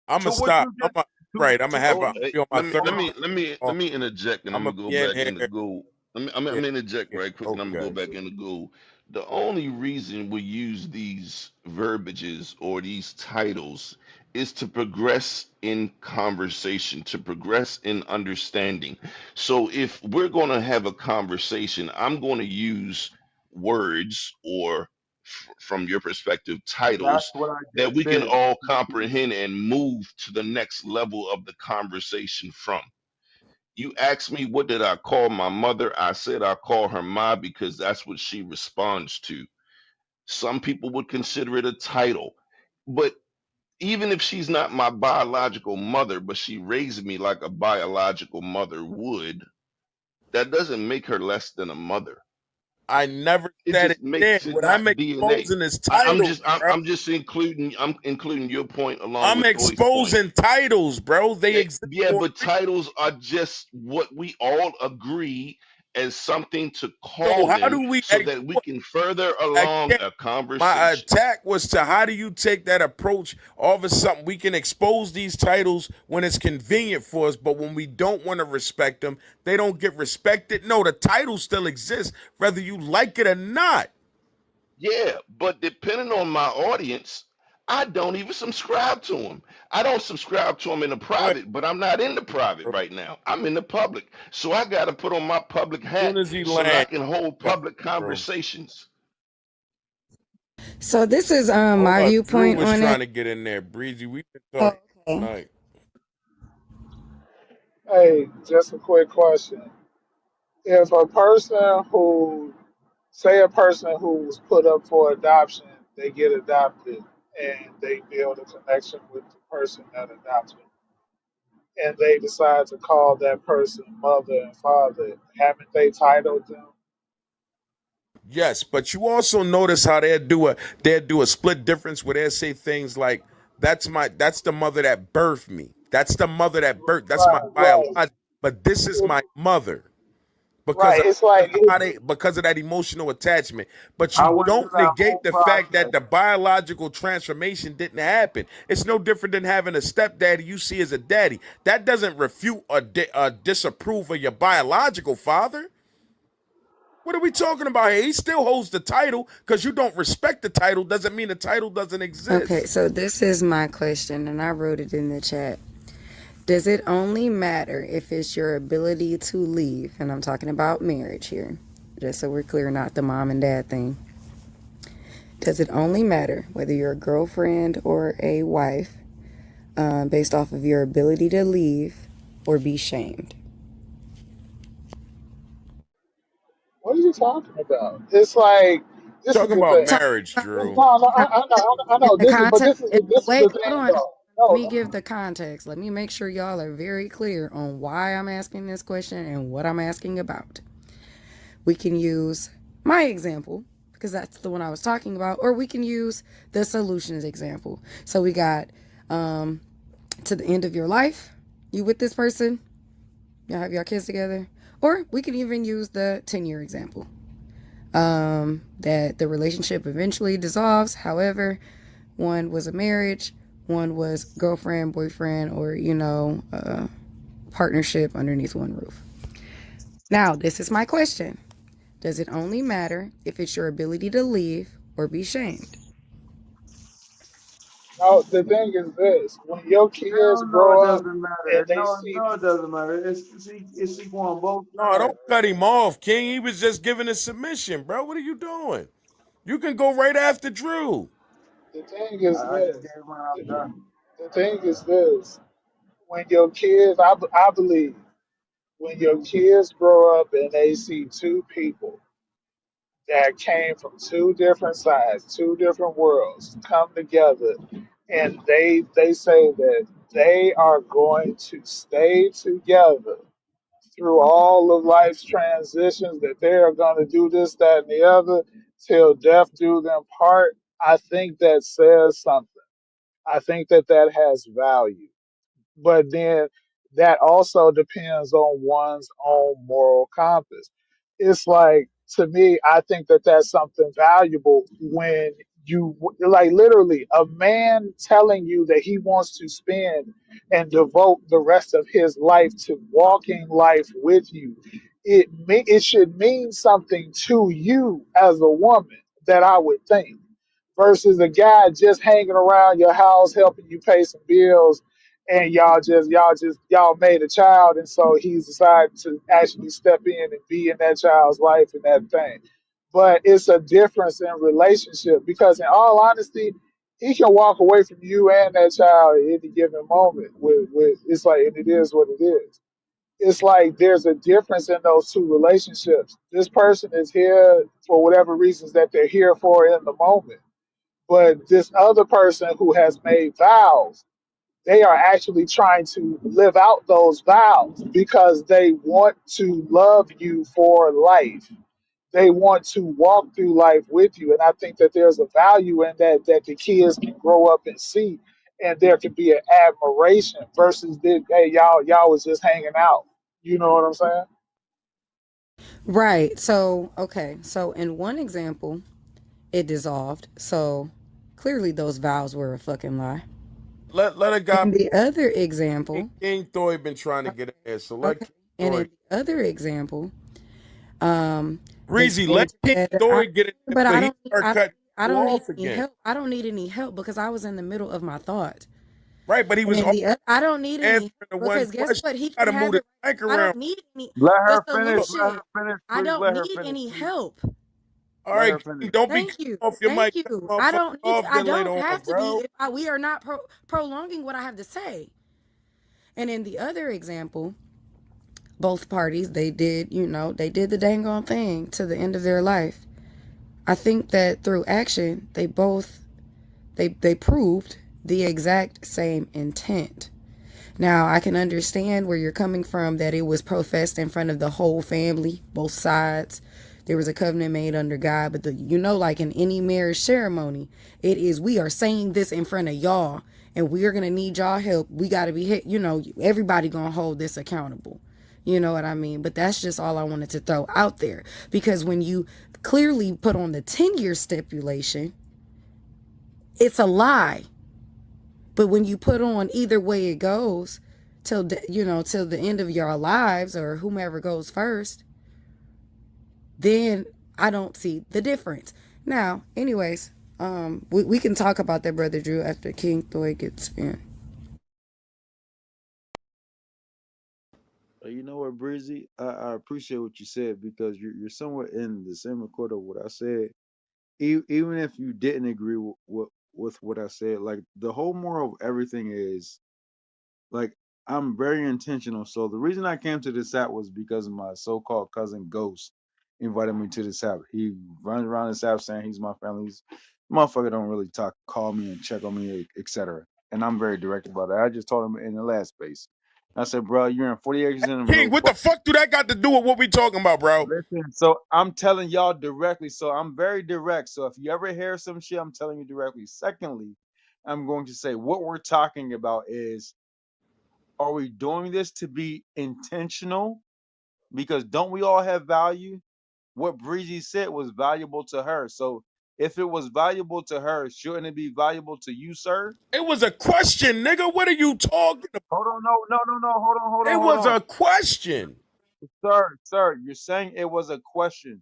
I'm gonna To what stop. you just Right. I'm to gonna have. I'm what gonna you, Hey, be on my let me third. let hold on. me let me On, let me interject, and I'm I'm gonna gonna go be in back here. into go. I'm Yeah. gonna interject Yeah. right quick, and I'm gonna go Okay. back into go. The only reason we use these verbiages or these titles is to progress in conversation, to progress in understanding. So if we're going to have a conversation, I'm going to use words or from your perspective, That's titles what I that just we can said. all comprehend and move to the next level of the conversation from. You asked me, what did I call my mother? I said I call her Ma because that's what she responds to. Some people would consider it a title. But even if she's not my biological mother, but she raised me like a biological mother would, that doesn't make her less than a mother. I never It said just it did. makes it What I'm not DNA. exposing is titles, bro. I'm just including your point along I'm with Thoy's point. exposing titles, bro. They Yeah, exist yeah, for a but reason. titles are just what we all agree as something to So call how them do we so that we can further along again? a My conversation. attack was to how do you take that approach? All of a sudden, we can expose these titles when it's convenient for us, but when we don't want to respect them, they don't get respected. No, the title still exists, whether you like it or not. Yeah, but depending on my audience, I don't even subscribe to them. I don't subscribe to them in the Go ahead, private, but I'm not in the private bro. right now. I'm in the public. So I got to put on my public As soon hat as he so that I lands, can hold got public it, bro. conversations. So this is Hold my up, Drew viewpoint was on trying it. to get in there. Breezy, we've been talking Oh, okay. all night. Hey, just a quick question. If a person who, say a person who's put up for adoption, they get adopted and they build a connection with the person that adopted them, and they decide to call that person mother and father, haven't they titled them? Yes, but you also notice how they do a split difference where they say things like that's the mother that birthed me. That's the mother that birthed. That's my Right, right. biological. But this is It's, my mother right. It's like because of that emotional attachment. But I you went through don't that negate whole the fact that process. the biological transformation didn't happen. It's no different than having a stepdaddy you see as a daddy. That doesn't refute or disapprove of your biological father. What are we talking about here? He still holds the title because you don't respect the title doesn't mean the title doesn't Okay, exist. so this is my question, and I wrote it in the chat. Does it only matter if it's your ability to leave? And I'm talking about marriage here, just so we're clear, not the mom and dad thing. Does it only matter whether you're a girlfriend or a wife based off of your ability to leave or be shamed? what are you talking about? It's like this is Talking the about thing. Talking marriage, about No, Drew. no, I in know. the context. This is the Wait, hold thing on. though. Let me No, give the context. Let me make sure y'all are very clear on why I'm asking this question and what I'm asking about. We can use my example because that's the one I was talking about, or we can use the solutions example. So we got to the end of your life, you with this person, y'all have your kids together, or we can even use the 10-year example. That the relationship eventually dissolves. However, one was a marriage, one was girlfriend, boyfriend, or partnership underneath one roof. Now, this is my question. Does it only matter if it's your ability to leave or be shamed? no. The thing is this: when your kids Hell no, it grow up doesn't and matter. they No, see, no, it doesn't matter. It's equal on both No, don't sides. cut him off, King. He was just giving a submission, bro. What are you doing? You can go right after Drew. the thing is I just this: gave mine. I'm the, done. the thing is this: when your kids, I believe, when your kids grow up and they see two people that came from two different sides, two different worlds, come together, and they say that they are going to stay together through all of life's transitions, that they are going to do this, that, and the other till death do them part. I think that says something. I think that that has value, but then that also depends on one's own moral compass. It's like, to me, I think that that's something valuable when you, like, literally a man telling you that he wants to spend and devote the rest of his life to walking life with you. It should mean something to you as a woman, that I would think, versus a guy just hanging around your house helping you pay some bills, and y'all made a child, and so he's decided to actually step in and be in that child's life and that thing. But it's a difference in relationship, because in all honesty, he can walk away from you and that child at any given moment with it's like, and it is what it is. It's like there's a difference in those two relationships. This person is here for whatever reasons that they're here for in the moment, but this other person who has made vows, they are actually trying to live out those vows because they want to love you for life. They want to walk through life with you. And I think that there's a value in that, that the kids can grow up and see. And there can be an admiration versus this, hey, y'all was just hanging out. You know what I'm saying? Right. So, okay. So, in one example, it dissolved. So, clearly those vows were a fucking lie. Let a guy. In the other example, King Thor been trying to okay, get in there, so let okay. King And Thor. in the other example, they Breezy, stayed let King together. Thor get in there, But but he start cutting I you don't need off any again. help. I don't need any help because I was in the middle of my thought. Right, but he And was in already I don't need any answering help the one because guess question. what? He You can gotta move have the it. mic I around. don't need any. Let The her finish. Look, Let solution. her finish, I please. don't Let her need finish, any please. help. all Let right, her finish. King, don't be Thank cutting you. off your Thank mic. Cut you. him I motherfucker don't need off to, I then later don't on, have to be bro. if we are not prolonging what I have to say. And in the other example, both parties, they did, they did the dang on thing to the end of their life. I think that through action, they both they proved the exact same intent. Now, I can understand where you're coming from, that it was professed in front of the whole family, both sides. There was a covenant made under God, but like in any marriage ceremony, it is, we are saying this in front of y'all, and we are going to need y'all help. We got to be hit, everybody going to hold this accountable. You know what I mean? But that's just all I wanted to throw out there. Because when you clearly put on the 10-year stipulation, it's a lie. But when you put on either way it goes, till the end of your lives, or whomever goes first, then I don't see the difference. Now, anyways, we can talk about that, brother Drew, after King Thoy gets in. You know what, Breezy? I appreciate what you said because you're somewhat in the same accord of what I said. Even if you didn't agree with what I said, like the whole moral of everything is like I'm very intentional. So the reason I came to this app was because my so-called cousin Ghost invited me to this app. He runs around this app saying he's my family. He's motherfucker don't really talk, call me and check on me, etc. And I'm very direct about it. I just told him in the last space. I said, bro, you're in 40 acres in the King, middle. what the fuck do that got to do with what we talking about, bro? Listen, so I'm telling y'all directly. So I'm very direct. So if you ever hear some shit, I'm telling you directly. Secondly, I'm going to say what we're talking about is, are we doing this to be intentional? Because don't we all have value? What Breezy said was valuable to her. So if it was valuable to her, shouldn't it be valuable to you, sir? It was a question, nigga. What are you talking about? Hold on, no, no, no, no. Hold on, hold on, It hold was on. a question. Sir, you're saying it was a question.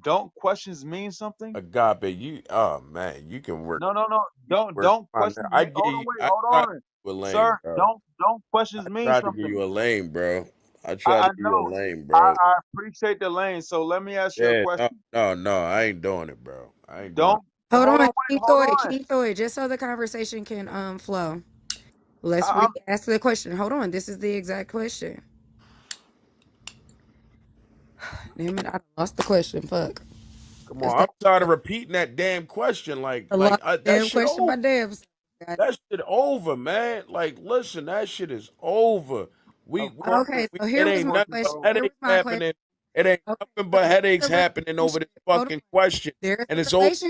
Don't questions mean something? Agape, you. Oh man, you can work. No, no, no. You can work Don't on that. questions mean, hold on, wait, I hold tried to on. give you a lane, Sir, bro. don't questions I mean tried to give something. you a lane, bro. I tried I to give you a know. lane, I, bro. I appreciate the lane. So let me ask you a Yeah, no, question. no, no. I ain't doing it, bro. I ain't doing it. Don't Hold hold on, on, wait, King hold Thoy, on. King Thoy, just so the conversation can flow. Let's I'm re-ask the question. Hold on. This is the exact question. Damn it, I lost the question. Fuck. Come That's on, I'm that. tired of repeating that damn question. I lost the That damn shit question. over. My damn. Got it. That shit over, man. Like, listen, that shit is over. We of we, course we, Okay, we so it here was ain't my nothing but question. Here was headaches my question. happening. It ain't Okay, nothing so but there's headaches a happening over this relationship. Hold on. fucking question. There's And a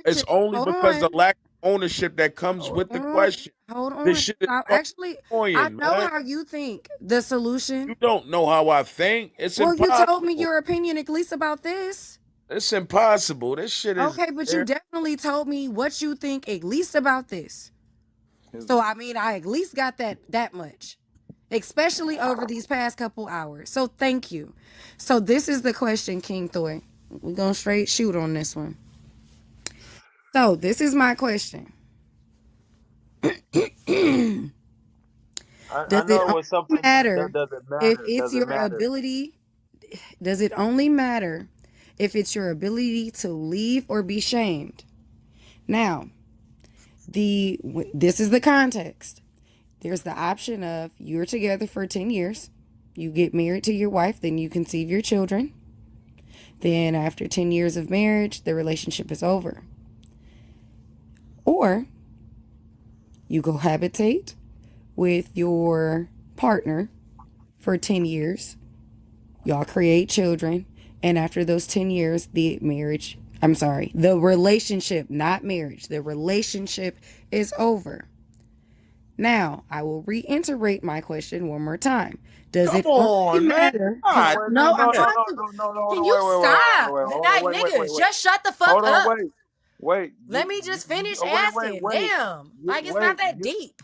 it's relationship. only Hold because the on. lack of ownership that comes Hold with the on. question. Hold This on. shit is Stop. fucking Actually, I annoying, know man. how you think the You solution. don't know how I think. It's Well, you told me impossible. your opinion at least about this. It's impossible. This shit is Okay, but you definitely told me what you think at least about this. his, So I mean, I at least got that much, especially over these past couple hours. So thank you. So this is the question, King Thoy. We're gonna straight shoot on this one. So this is my question. I Does it know it was only something that matter doesn't if matter. it's Doesn't your matter. ability? Does it only matter if it's your ability to leave or be shamed? Now, this is the context. There's the option of you're together for 10 years, you get married to your wife, then you conceive your children. Then, after 10 years of marriage, the relationship is over. Or you cohabitate with your partner for 10 years, y'all create children, and after those 10 years, the relationship, not marriage, the relationship is over. Now, I will reiterate my question one more time. Does come it only on, man. matter? God Wait, no, No, I'm no, no, damn. trying no, to. no, no, no. Hold Can on, you stop? wait, Like, wait, wait, wait, nigga, wait. just shut the fuck Hold on, up. wait, wait. Let me just finish asking. Wait. Damn. You, Like, it's not wait. that You deep.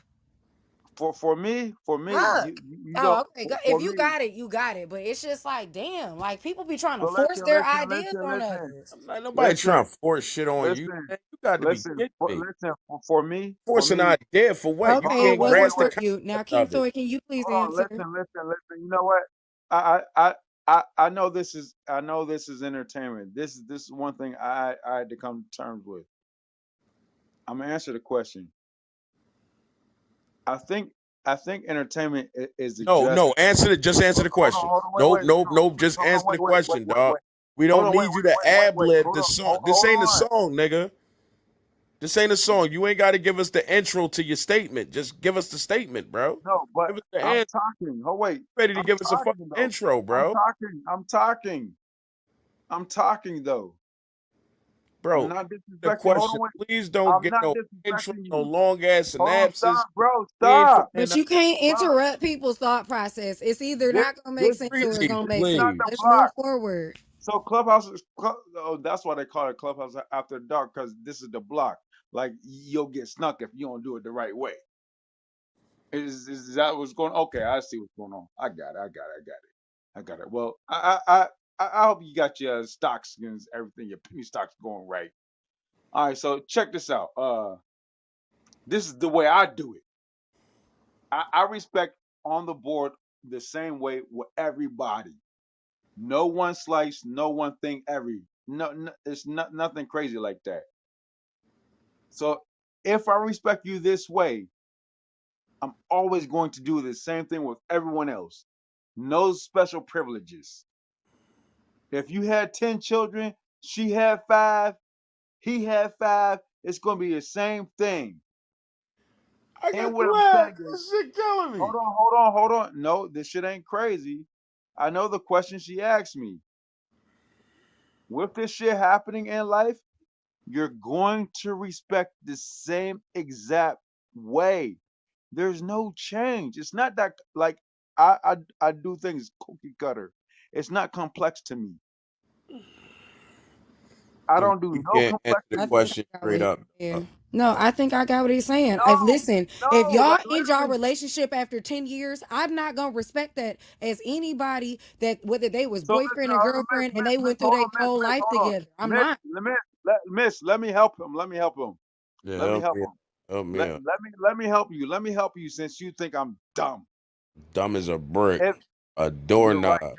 for me, Fuck. you Oh, don't. okay. If For you me. got it, you got it. But it's just like, damn, like people be trying to So force their ideas listen, on others. I'm not nobody listen, trying to force shit on you, listen, man. You got to be listen, kidding me. listen. For Force an me. idea for what? You Hold Okay, it on, can't wasn't grasp the for wait. you. Now, concept King of it. Thoy, can you please Hold on, answer? listen. You know what? I know this is entertainment. This is one thing I had to come to terms with. I'm gonna answer the question. I think entertainment is No, addressed. no. Just answer the question. Hold on, Nope, wait. nope, No, nope. Just hold on, answer the question, dog. wait. We Hold don't on, need you to ad lib Hold the on, song. This ain't a song, nigga. This ain't a song. You ain't got to give us the intro to your statement. Just give us the statement, bro. No, but Give us the I'm answer. talking. Oh wait, Ready to I'm give us a fucking talking though. intro, bro. I'm talking though. I'm Bro, not the disrespecting. Hold on, question. wait. Please don't I'm get not no intro, disrespecting no you. long ass Hold on, synopsis. stop, bro. We ain't Stop, trying But to you can't bro. interrupt people's thought process. It's either This, not gonna make this, sense this, or it's please, gonna this make is sense. not please. the Let's move block. forward. So Clubhouse is, oh, that's why they call it Clubhouse after dark, because this is the block. Like you'll get snuck if you don't do it the right way. Is that what's going? Okay, I see what's going on. I got it. Well, I hope you got your stocks and everything, your penny stocks going right. All right, so check this out. This is the way I do it. I respect on the board the same way with everybody. No one slice, no one thing. It's not nothing crazy like that. So if I respect you this way, I'm always going to do the same thing with everyone else. No special privileges. If you had 10 children, she had five, he had five, it's going to be the same thing. I And got to what I'm laugh. saying is, This shit killing me. hold on. No, this shit ain't crazy. I know the question she asked me. With this shit happening in life, you're going to respect the same exact way. There's no change. It's not that like I do things cookie cutter. It's not complex to me. I You don't do you no can't answer the I complexity. think question I got what straight he's up. saying. No, I think I got what he's saying. No, If listen, if no, y'all like end y'all literally. relationship after 10 years, I'm not gonna respect that as anybody that whether they was So listen, boyfriend and girlfriend and they went through their whole life hold on. together. I'm not. Let me help him. Yeah, Let me help help me out. him. Help me out. Let me help you. Let me help you since you think I'm dumb. Dumb as a brick. If A you're right, doorknob.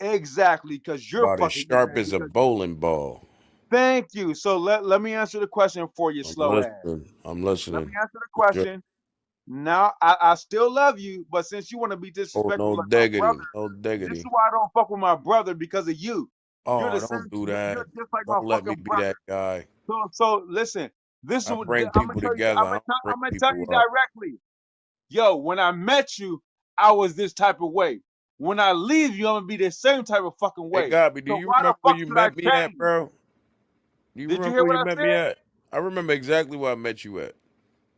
exactly, because you're About as fucking sharp mad as a because bowling ball. thank you. So let me answer the question for you, I'm slow ass. listening. I'm Let me listening. answer the Sure. question. Now I still love you, but since you want to be Oh, disrespectful no like my diggity, brother, no this is diggity. why I don't fuck with my brother because of you. You're Oh, the same. don't do You're that. just like my Don't let me fucking be brother. that guy. So listen. This is I what bring I'm gonna people tell you. together. I don't bring I'm gonna tell you people up. directly. Yo, when I met you, I was this type of way. When I leave you, I'm gonna be the same type of fucking Hey, way. Gabi, do So you why the remember where fuck you should I met me at, change? bro? Do you Did you remember hear where what you I met me said? at? I remember exactly where I met you at.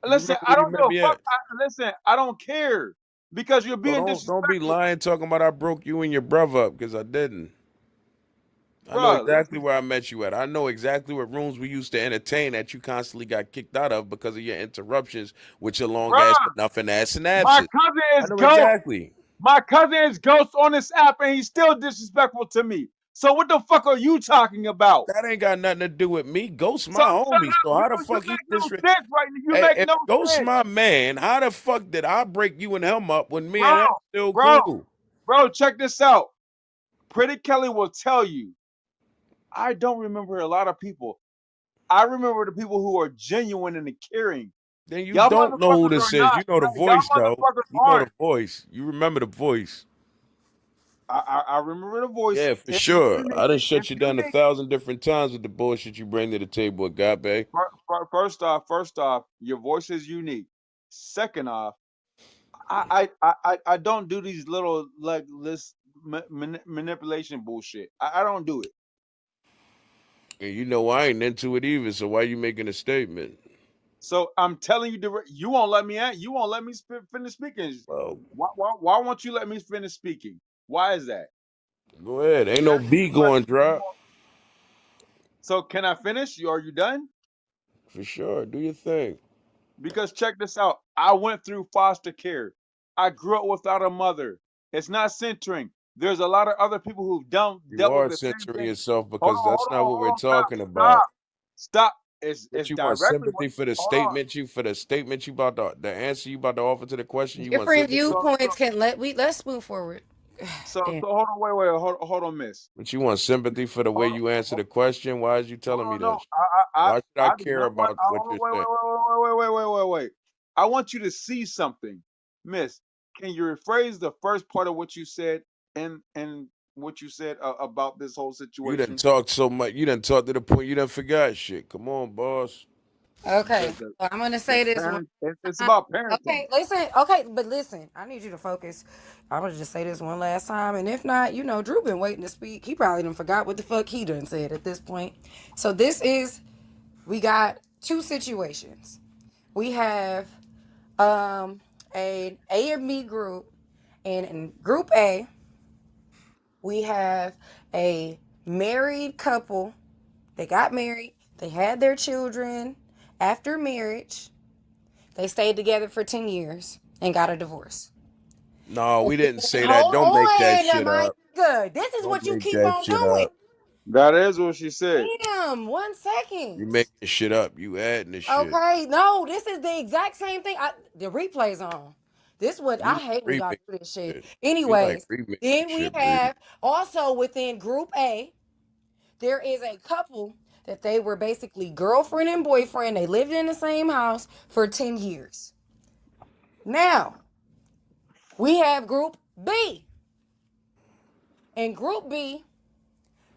Do you Listen, remember I where you don't met give a me fuck. at? Listen, I don't care because you're So being don't be disrespectful, lying talking about I broke you and your brother up because I didn't. I know bro. exactly Listen, where I met you at. I know exactly what rooms we used to entertain that you constantly got kicked out of because of your interruptions with your long bro. ass but nothing ass My synapses. cousin I is know ghost. exactly. My cousin is ghost on this app, and he's still disrespectful to me. So what the fuck are you talking about? That ain't got nothing to do with me. Ghost So my shut homie. up. So how the You fuck he make no disrespect? sense right now. You Hey, make if no Ghost sense, my man, how the fuck did I break you and him up when me bro. and him still Bro, cool? bro. Check this out. Pretty Kelly will tell you. I don't remember a lot of people. I remember the people who are genuine and caring. Then you Y'all don't know who motherfuckers this are is. not. You know the Y'all voice though. motherfuckers You know the aren't. voice. You remember the voice. I remember the voice. Yeah, for It's sure. unique. I done It's shut you down a unique. thousand different times with the bullshit you bring to the table, Agape. First off, your voice is unique. Second off, I don't do these little like this manipulation bullshit. I don't do it. And you know I ain't into it either, so why you making a statement? So I'm telling you, you won't let me at. You won't let me finish speaking. Well, Why won't you let me finish speaking? Why is that? go ahead. Ain't You're no asking me B going questions. drop. So can I finish? Are you done? For sure. Do your thing. Because check this out. I went through foster care. I grew up without a mother. It's not centering. There's a lot of other people who've You dealt with are the same censoring thing. yourself because that's not what Hold we're on, stop, talking stop, about. stop. What It's you want directly what. sympathy for the Hold on. statement you about the answer you about to offer to the question? You want Different sympathy? So so viewpoints can let's move forward. Damn. so hold on, wait, hold on, miss. But you want sympathy for the way Hold, you answer hold, the question? Why is you hold telling me on, no. this? Why should I I do care not want. about what you're saying? Wait. I want you to see something, miss. Can you rephrase the first part of what you said and what you said about this whole You done situation? talked so much. You done talked to the point you done forgot shit. Come on, boss. Okay, The so I'm gonna say this one. it's time. about parenting. Okay, listen. Okay, but listen. I need you to focus. I'm gonna just say this one last time, and if not, Drew been waiting to speak. He probably done forgot what the fuck he done said at this point. So we got two situations. We have an A and B group, and in Group A, we have a married couple. They got married. They had their children. After marriage, they stayed together for 10 years and got a divorce. No, we didn't say that. Hold Don't make that on, shit my up. nigga. This is Don't what you make keep that on shit doing. up. That is what she said. Damn, 1 second. You making shit up. You adding the shit. Okay, no, this is the exact same thing. The replay's on. This what You I like hate when y'all remix do this shit. shit. You like Anyways, remixing then we shit, Breezy. have also within Group A, there is a couple that they were basically girlfriend and boyfriend. They lived in the same house for 10 years. Now, we have Group B. In Group B,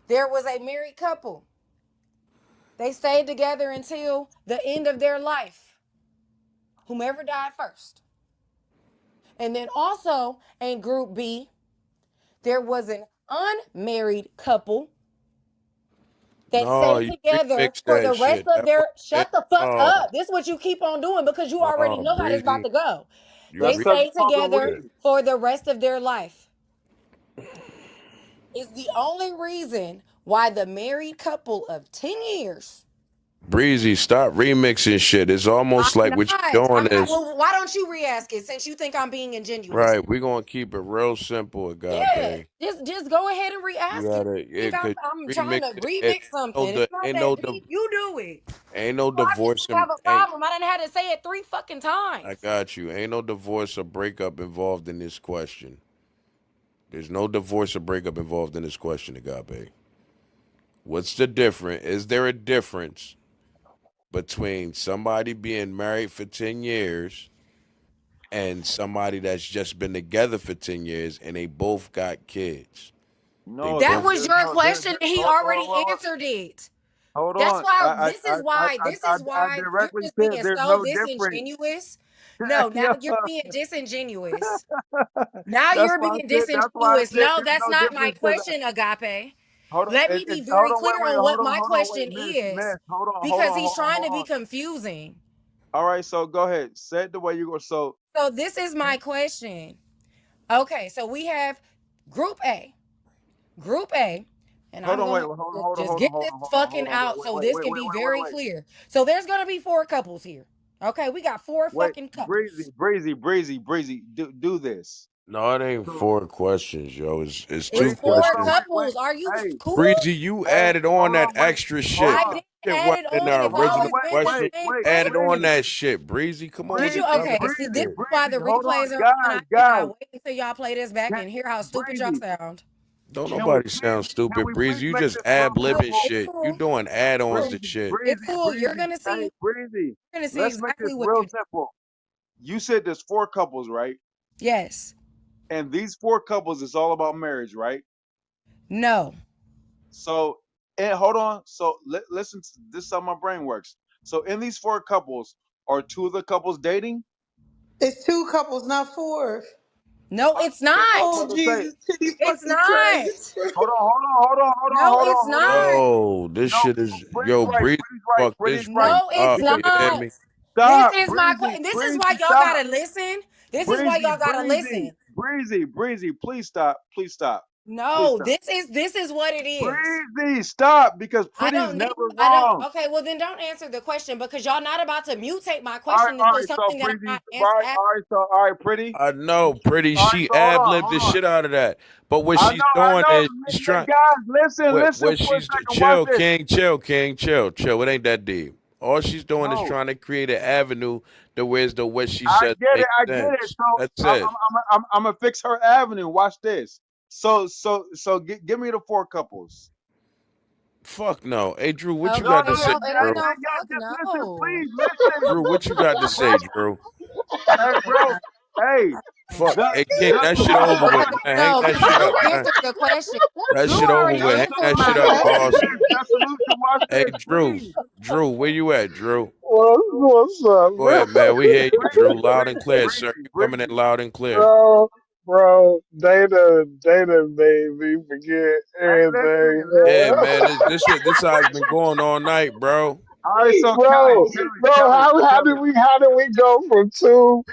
there was a married couple. They stayed together until the end of their life, whomever died first. And then also in Group B, there was an unmarried couple that No, stayed you together remix for that the rest shit. of That their. wasn't Shut the fuck no, up. This is what you keep on doing because you already no, know how this about Breezy. to go. You They That's because remix you're stayed smoking together shit. weed. for the rest of their life. It's the only reason why the married couple of 10 years. Breezy, stop remixing shit. It's I'm almost like not. what you're doing I'm not. is Well, why don't you re-ask it since you think I'm being ingenuous? right. We're gonna keep it real simple, Yeah, Agape. just go ahead and You re-ask it. gotta, I yeah, think I'm cause I'm trying remix to it. It remix something. It's not ain't that no deep. You do it. ain't no I just divorce and have a ain't. problem. I didn't have to say it three fucking I times. got you. Ain't no divorce or breakup involved in this question. There's no divorce or breakup involved in this question, Agape. What's the difference? Is there a difference between somebody being married for 10 years and somebody that's just been together for 10 years and they both got kids. They No, That both was there's your no there. question, and he already answered it. Hold That's on. why this is I why you're directly just said being there's so no difference. disingenuous. No, now Yeah, you're being disingenuous. Now that's you're why I being said. That's why I disingenuous. said No, there's that's no not my difference because question, Agape. hold on, Let me be hold very on, clear on what my wait, question miss, is hold because on, he's trying hold to be on. confusing. All right, so go ahead. Say it the way you go. So So this is my question. Okay, so we have group A. Group A, and hold I'm on, wait, going hold on, to hold on, just hold on, get hold this on, hold on, fucking hold on, out so this can be very wait. clear. So there's going to be four couples here. Okay, we got four Wait, fucking couples. breezy. Do this. No, it ain't So, 4 questions, yo. It's It's two four questions. wait. couples. Are you Hey, cool? Breezy, you hey, added on hold that on, extra hold shit. I on. That didn't shit add wasn't it in the on. It's original always been the question. same Added on question. that shit, Breezy. Come on, Did you you? dumb Okay, as see, this is shit. why the Hold on, replays are on. I cannot wait until y'all play this back can, and hear how stupid y'all breezy. sound. Don't Can we nobody please, sound stupid, please Breezy. You make just this real ad libbing simple? It's shit. You cool. doing It's add-ons cool. to shit. It's cool. You're Breezy. gonna Hey, see. breezy. You're gonna see Let's make this exactly what real you. simple. You said there's four couples, right? Yes. And these four couples is all about marriage, right? No. So, and hold on. So, listen. This is how my brain works. So, in these four couples, are two of the couples dating? It's two couples, not four. No, it's not. I'm Oh about to say, Jesus, Kitty It's fucking not. Christ. No, it's hold on. not. Yo, this No, shit is yo, Breezy fuck this room No, it's up. Because You hear not. me? This stop, is my question. This is why y'all stop, gotta listen. This is why y'all gotta listen. breezy. Please stop, please No, stop. this is what it is. Breezy, stop, because I pretty is don't need. never I don't. wrong. Okay, well then don't answer the question because y'all not about to mutate my question into So something that I'm breezy, not answering. all right, pretty. I know, pretty. All right, She so ad libbed the shit out of that. But what she's I doing know, is she's trying. guys, listen What for a she's second. Watch chill, this. King, chill. It ain't that deep. All she's doing is No, trying to create an avenue to where the what she says makes I get it. sense. So That's it. I'm gonna fix her avenue. Watch this. Give me the four couples. Fuck no. Hey Drew, what you No, got Okay, to say, no, it ain't Drew? no fuck just listen, no. please listen, Drew, what you got to say, Drew? hey, bro, Okay. hey, Fuck. the Hey King, the that shit over Okay, with, solution, but man. Hang no, that because shit you up, man. answered the question. That You shit over already with. Hang answered that shit my up, boss. question. that solution. Watch Hey this, Drew. Drew, where you at, Drew? What's up, Go ahead, bro? man. We hear you, Drew. Loud and clear, sir. breezy, You coming in loud and clear. Bro, Data made me forget Hey, everything. Yeah, Man. man. This how it's been going all night, bro. all right, so bro, how did we go from two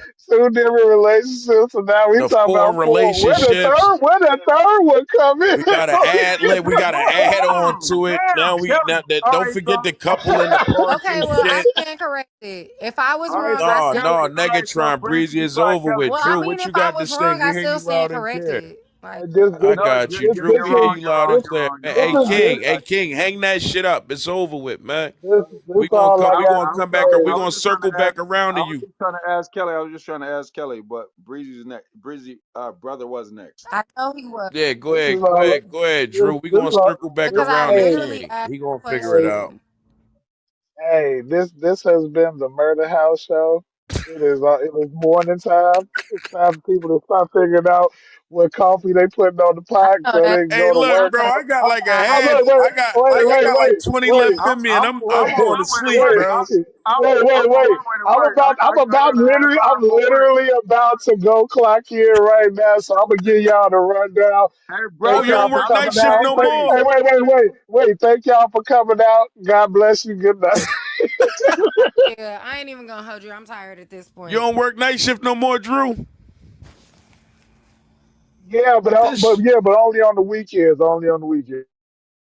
different relationships and now we The talking four about four? Where the relationships. third? Where the third one come in? We got to add lib. We got to add on to it. damn, Now that all don't right, so forget the couple and the parts Okay, and well, I shit. stand corrected. If I was all right, wrong, so I No, stand Kelly, no, all right, corrected. so Negatron breezy breezy, is all right, over Kelly, with. Well, I Drew, Kelly. mean, what you if I got to was say? wrong, We I hear still you stand loud and clear. corrected. Like, I No, got you, Drew. We you're hear wrong, you loud and clear, man. you're Hey wrong. King, hang that shit up. It's over with, man. this all I We got gonna to come back, or we say. gonna circle back around I to was you. just trying to ask Kelly. I was just trying to ask Kelly, but Breezy's next. Breezy, brother was next. I know he was Yeah, This is all. go ahead, This Drew. We this gonna all. circle back This, because I around to hey, literally King. asked He the gonna figure it hey, out. question. hey. This has been the Murder House show. It is morning time. It's time for people to start figuring out what coffee they putting on the I pot know so that. they can Hey, go to look, I work. bro, know I got like a Wait, half. wait, I got like wait, 20 wait, left in me, and wait, I'm going to sleep, bro. wait. I'm about literally, I'm literally about to go clock in right now, so I'm gonna give y'all the rundown. Oh, Thank you y'all don't for work night coming shift out. no more? Wait. Thank y'all for coming out. God bless you. Good night. Yeah, I ain't even gonna hold you. I'm tired at this You point. don't work night shift no more, Drew? Yeah, This. but only on the weekends. Only on the weekends.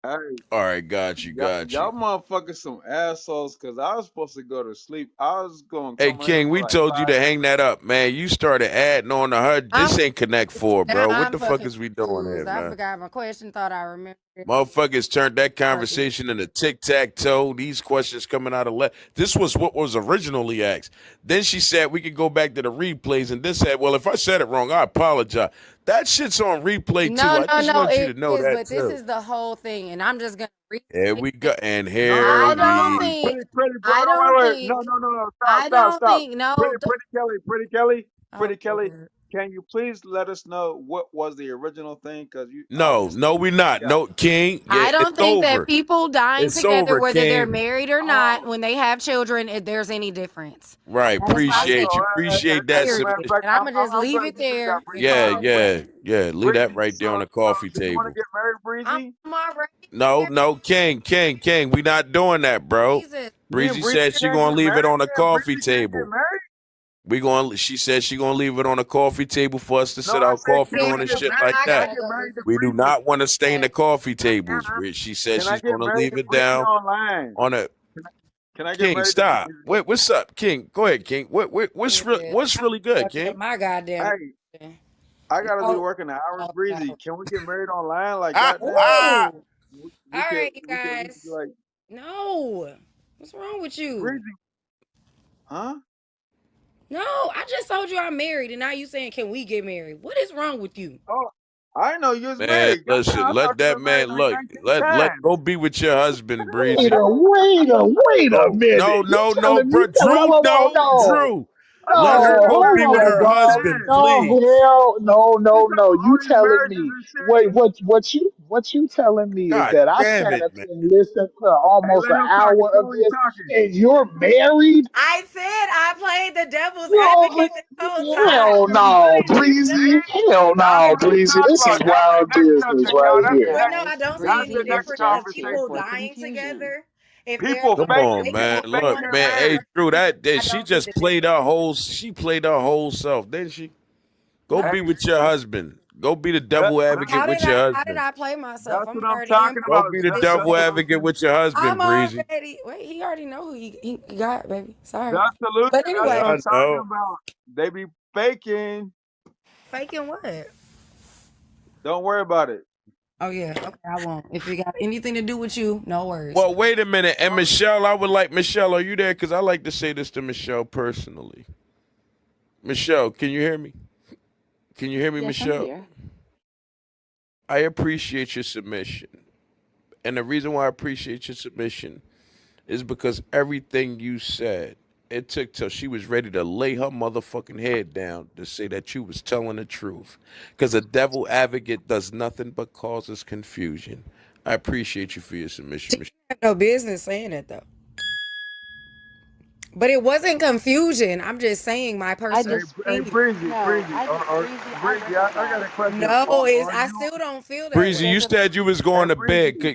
Hey, All right, got you, got you. y'all motherfuckers some assholes. Cause I was supposed to go to sleep. I was gonna Hey, come on here King, for we like told you to 5 minutes. hang that up, man. You started adding on to her. I'm This ain't Connect Four, now bro. What I'm the fuck fucking is we doing here, confused. I man? forgot my question. Thought I remembered it. Motherfuckers turned that Sorry. conversation into tic tac toe. These questions coming out of this was what was originally asked. Then she said we could go back to the replays, and then said, "Well, if I said it wrong, I apologize." That shit's on replay too. No, I no, just no. want you to It know is, that but this too. is the whole thing, and I'm just gonna Here restate we it. go, and No, here I don't we. think. pretty, I don't wait. think. No. I don't Stop. think. No. Pretty Kelly, pretty Kelly. Oh Pretty Kelly, Lord. can you please let us know what was the original thing? Because you No, no, obviously we not. got. No, King. Yeah, I don't it's think that over. people dying It's together, over, whether they're King. married or not, Oh, when they have children, if there's any difference. Right. That is my I know. Appreciate you. stance. Appreciate that As a matter of Period. submission. fact, And I'm gonna just I'm leave glad it you said that, there Breezy. Yeah, because So, yeah, yeah. Leave that Breezy, right there on the so coffee do you want to table. get married, I'm Breezy? already No, married. no, King. We not doing that, bro. Jesus. Me and Breezy Breezy said she can't gonna get leave it married. on the Me and coffee Breezy can't get table. married. She said she gonna leave it on the coffee table for us to No, sit I out said, coffee can Yeah, we on and get shit now like married? I Can I that. gotta get go married get to We do Breezy? not want to stain some. the coffee tables. She said Can I she's get gonna married leave to it Breezy down online? on a Can can I get King. married to Stop. Breezy? Wait, what's up, King? Go ahead, King. Yeah, What's I really gotta good, go get King? my goddamn. Hey, I gotta be No, working the hours, no, Breezy. no. Can we get married online? Like, Ah, goddamn, ah. Ooh. we All could, right, you we could be guys. like, No. What's wrong with you? Breezy, huh? No, I just told you I'm married, and now you saying, can we get married? What is wrong with you? Oh, I didn't know you was Man, married. Goddamn, listen, I thought let you that been married man like look. 19 Let times. go be with your husband, Wait Breezy. a wait a wait a Go. No, minute. You no, no, telling me? bro. Whoa, Drew, whoa, whoa, no, no, Drew. I no, thought Let you her been go hold be married with like on, 20 her dog. husband, times. No, please. hell, no, You no, talking no. about all You these telling marriages me? and shit? Wait, what you telling me is God that I damn sat it, up man. and listened to Hey, almost let an him talk. hour He's of only this, talking. and you're married? I said I played the devil's No, advocate this whole Hey, hell time. can we? no, You Breezy. just, See, Hell that's no, what I'm Breezy. talking This about. is That's the wild next business subject, y'all. right That's the here. but no, next. I Yes, don't see That's any the Breezy is next difference in desperate conversation. people for dying confusion. together. If they're People Come fake. on, faking man. People it faking Look, on their man. Hey, marriage. camera, Drew, I she don't see just the played difference. her whole. She played her whole self, didn't she? Go No. be Hey, with your husband. Go be the that, devil that, advocate with your How did husband. I play myself? that's I'm what I'm already in talking Go about. be the position. devil The advocate solution. with your I'm husband, Breezy. already wait, he already know who he got, baby. Sorry. The solution. But That's anyway, what Yeah, I'm I talking know. about. They be faking. faking what? Don't worry about it. Oh yeah, okay, I won't. If it got anything to do with you, no worries. Well, wait a minute. And Michelle, I would like Michelle. Are you there? Because I like to say this to Michelle personally. Michelle, can you hear me? Can you hear me, Yes, I'm Michelle? here. I appreciate your submission. And the reason why I appreciate your submission is because everything you said, it took till she was ready to lay her motherfucking head down to say that you was telling the truth. Because a devil advocate does nothing but causes confusion. I appreciate you for your submission, She Michelle. had no business saying it though. But it wasn't confusion. I'm just saying my I Hey, personal just hey, opinion. Breezy, no, Breezy, I just Breezy, I Breezy. I got a recognize question. No, is Are I you? still don't feel that Breezy, way. you there's a said you was Hey, going to bed. Breezy.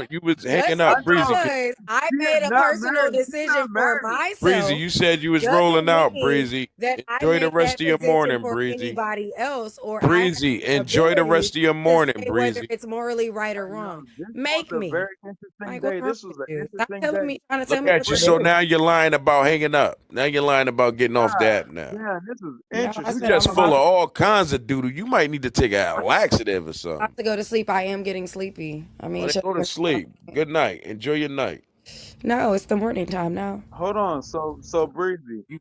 You was hanging Just I up. know Breezy, because I she is made a not personal married. She's decision not for married. Breezy, myself you said you was rolling doesn't out, mean Breezy. that I Enjoy the made rest that of your decision morning, for Breezy. anybody else, or I have Breezy, the enjoy the ability rest of your to morning, say whether Breezy. it's morally right or Yo, wrong. this was Make a me. very interesting Like, what's day. wrong This was with an you? Stop interesting telling day. me, trying to tell Look me at what you. to Breezy, So do. now you're lying about hanging up. Now you're lying about getting off the God app now. damn, this is No, I You interesting. said I'm just So, full about of to, all kinds of doodle. You might need to take a laxative or something. about to go to sleep. I am getting sleepy. I Well, mean, then go to sleep. Good night. Enjoy your night. no, it's the morning time now. hold on. So Breezy, You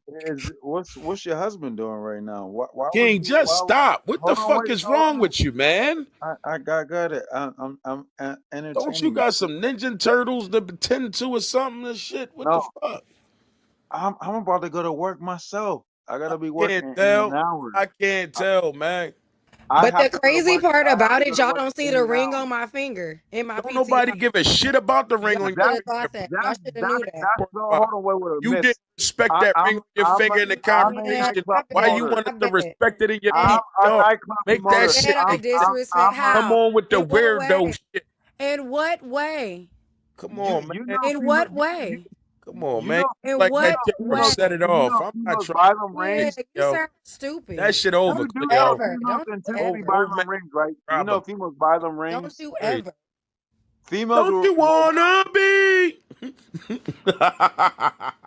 what's your husband doing right now? Why would King, you? just Why? stop. What the Hold on, fuck wait. is Hold wrong on. with you, man? I got it. I'm Don't you entertaining got you. some Ninja Turtles to pretend to or something and shit? What the No, fuck? I'm about to go to work myself. I I gotta be can't working in an tell. hour. I can't I, tell, man. I But the have to go to crazy work. part I have about to it, go to y'all work don't see in the an ring hour. on my finger in my Don't nobody PTR. give a shit about the ring Y'all on should your have Exactly. thought finger, that. Y'all should have knew that. That's so. bro. Hold on, wait, You didn't miss. respect that ring on your finger in the I'm a Man, conversation. I nightclub Why bet. you promoter. wanted I to bet. respect it in your And I'm a PTR? nightclub Make I that promoter. shit bet I exist. disrespect Come how? on with the In what weirdo way? shit. In what way? Come You on, you man. know In female what way? Come on, you man. know In Like what that till you way? set it off. I'm not females trying buy them to Yeah, rings. this, you yo. sound That stupid. shit over, Don't you You know yo. ever. females Don't you intentionally ever. buy Old man them rings, right? You know problem. females buy them Don't rings. you Hey, ever. Females don't you will wanna be?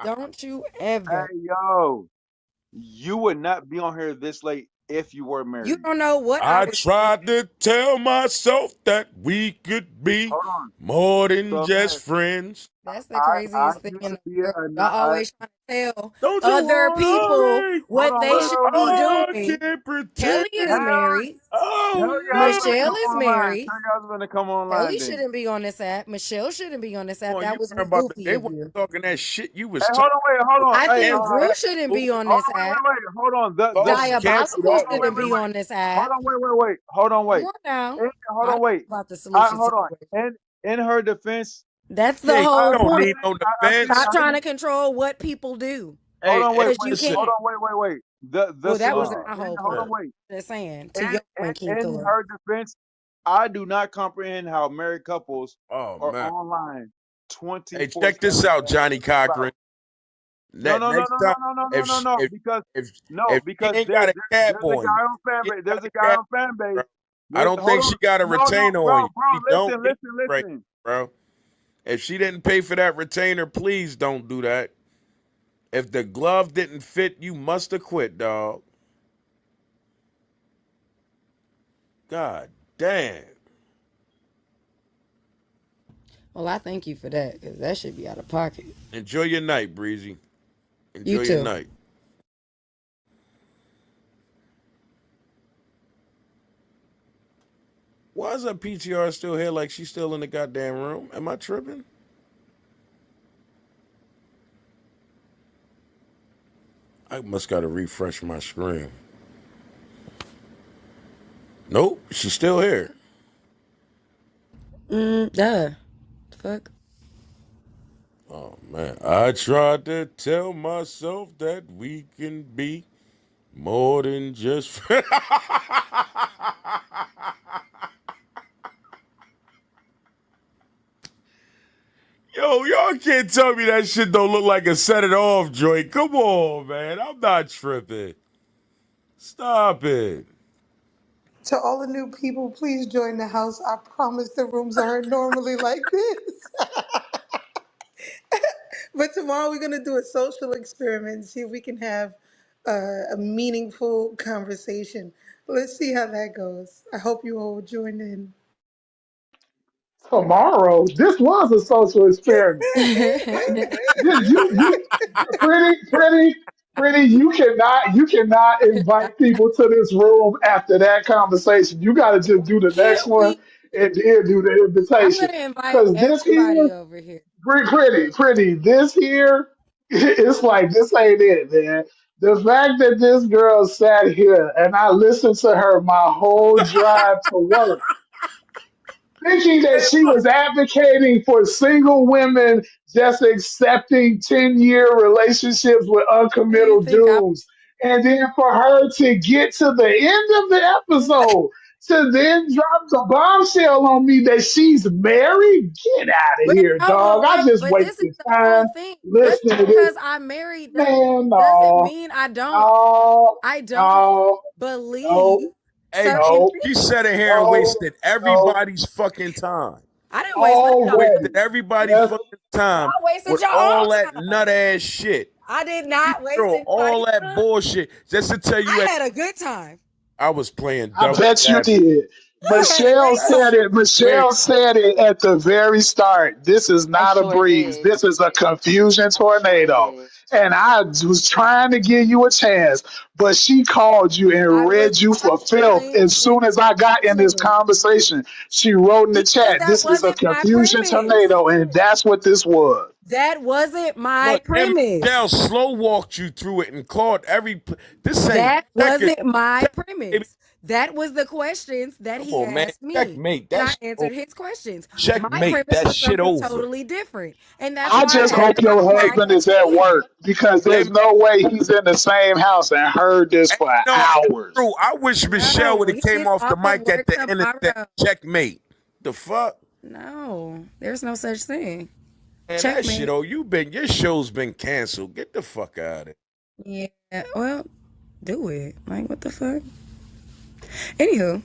Don't you ever. hey yo, you would not be on here this late if you were You married. don't know what I I was doing. tried to tell myself that we could be Hold on. more than So just man, friends. That's the I craziest thing used in to the be world. a Y'all ni- I always trying to tell Don't you other people wanna me? Hold what on, they wait, should wait, be wait, wait. I doing. can't pretend. Kelly is Hell, married. tell Oh your husband to Michelle come is online. married. Tell your husband to come online Kelly then. shouldn't be on this app. Michelle shouldn't be on this no! app. You That was weren't about to. goofy They of weren't you. talking that shit you Hey, was hold talking. on, wait, hold on. I Hey, think Drew shouldn't be on hold this on, wait, app. wait, wait. Hold on. Boss The is canceled Diabolical hold on, already. wait, shouldn't wait, be wait. on this Hold app. on, wait, wait, wait. Hold on, Come wait. on now. Hold I on, don't wait. know about the solution Hold on. situation. In her defense, That's the Yeah, you whole don't point. need no I see, defense. Stop trying to control what people do. hold Hey, on, hey, wait, Because wait. you listen. Hold can't. on, wait. The Well, that wasn't solution Oh my in, whole hold on, point. wait. Just saying. To In, your point, King in Tor. her defense, I do not comprehend how married couples oh are man. online Hey, 24/7 check this out, at Johnny each spouse. Cochran. No, That no, no, next no, no, time, no, no, no, if no, sh- no. Because if she because ain't got a cap there's a on you, guy on fan she ain't base. got There's a a guy cap, on fan base. bro. I don't Hold think on. she got a No, no, retainer on bro, you. She don't listen, get listen, right, listen. bro. If she didn't pay for that retainer, please don't do that. If the glove didn't fit, you must have quit, dog. God damn. Well, I thank you for that because that should be out of pocket. Enjoy your night, Breezy. You Enjoy your too. night. Why is that PTR still here like she's still in the goddamn room? Am I tripping? I must gotta refresh my screen. Nope, she's still here. Duh. Fuck. Oh man, I tried to tell myself that we can be more than just. Yo, y'all can't tell me that shit don't look like a set it off joint. Come on, man. I'm not tripping. Stop it. To all the new people, please join the house. I promise the rooms aren't normally like this. But tomorrow we're going to do a social experiment, see if we can have a meaningful conversation. Let's see how that goes. I hope you all will join in. Tomorrow, this was a social experiment. You pretty. You cannot invite people to this room after that conversation. You got to just do the Can next one we? and then do the I'm invitation. going to invite Cause this here, everybody over here. pretty. This here, it's like this ain't it, man. The fact that this girl sat here and I listened to her my whole drive to work thinking that she was advocating for single women just accepting 10-year relationships with Do you uncommittal think I. dudes. And then for her to get to the end of the episode, to then drop the bombshell on me that she's married, get out of But here, hold dog. on, I wait. just But this is wasted the whole time thing. Just listening to this. because I'm married Man, doesn't no, mean I don't. no, I don't no, believe no, Hey, certain no, she things. sat in here and no, wasted no. everybody's fucking time. I didn't waste none of y'all Wasted Already. time. everybody That's fucking time Y'all wasted with your all that own time. nut ass shit. I did She not waste threw all anybody's that time. bullshit just to tell you I that had a good time. I was playing I double bet you dabbing. did. I had a great time. Wait, Michelle said it at the very start. This is I not a sure breeze. did. This is a confusion I sure tornado. did. And I was trying to give you a chance, but she called you I and was read you not for filth giving as soon as I got in this anything conversation. She wrote in the because chat, that this is a wasn't my confusion premise. tornado, and that's what this was. That wasn't my look, and Michelle premise. slow walked you through it and called this ain't That check wasn't my check, baby. premise. That was the questions that Come he on, man. asked me, Checkmate. and That I shit over. answered his questions. My Checkmate. premise That was shit something over. totally different, and that's I why Hey, I just hey, asked hope your about hey, why husband is at confusion. work because hey, there's no way he's in the same house and heard this hey, for hey, hours. Drew, I wish Michelle would No, have came he's off the off of mic at work the end and said tomorrow. checkmate. The fuck? No, there's no such thing. Man, that shit, Checkmate. oh, your show's been canceled. Get the fuck out of it. Yeah, well, do it. Like, what the fuck? Anywho,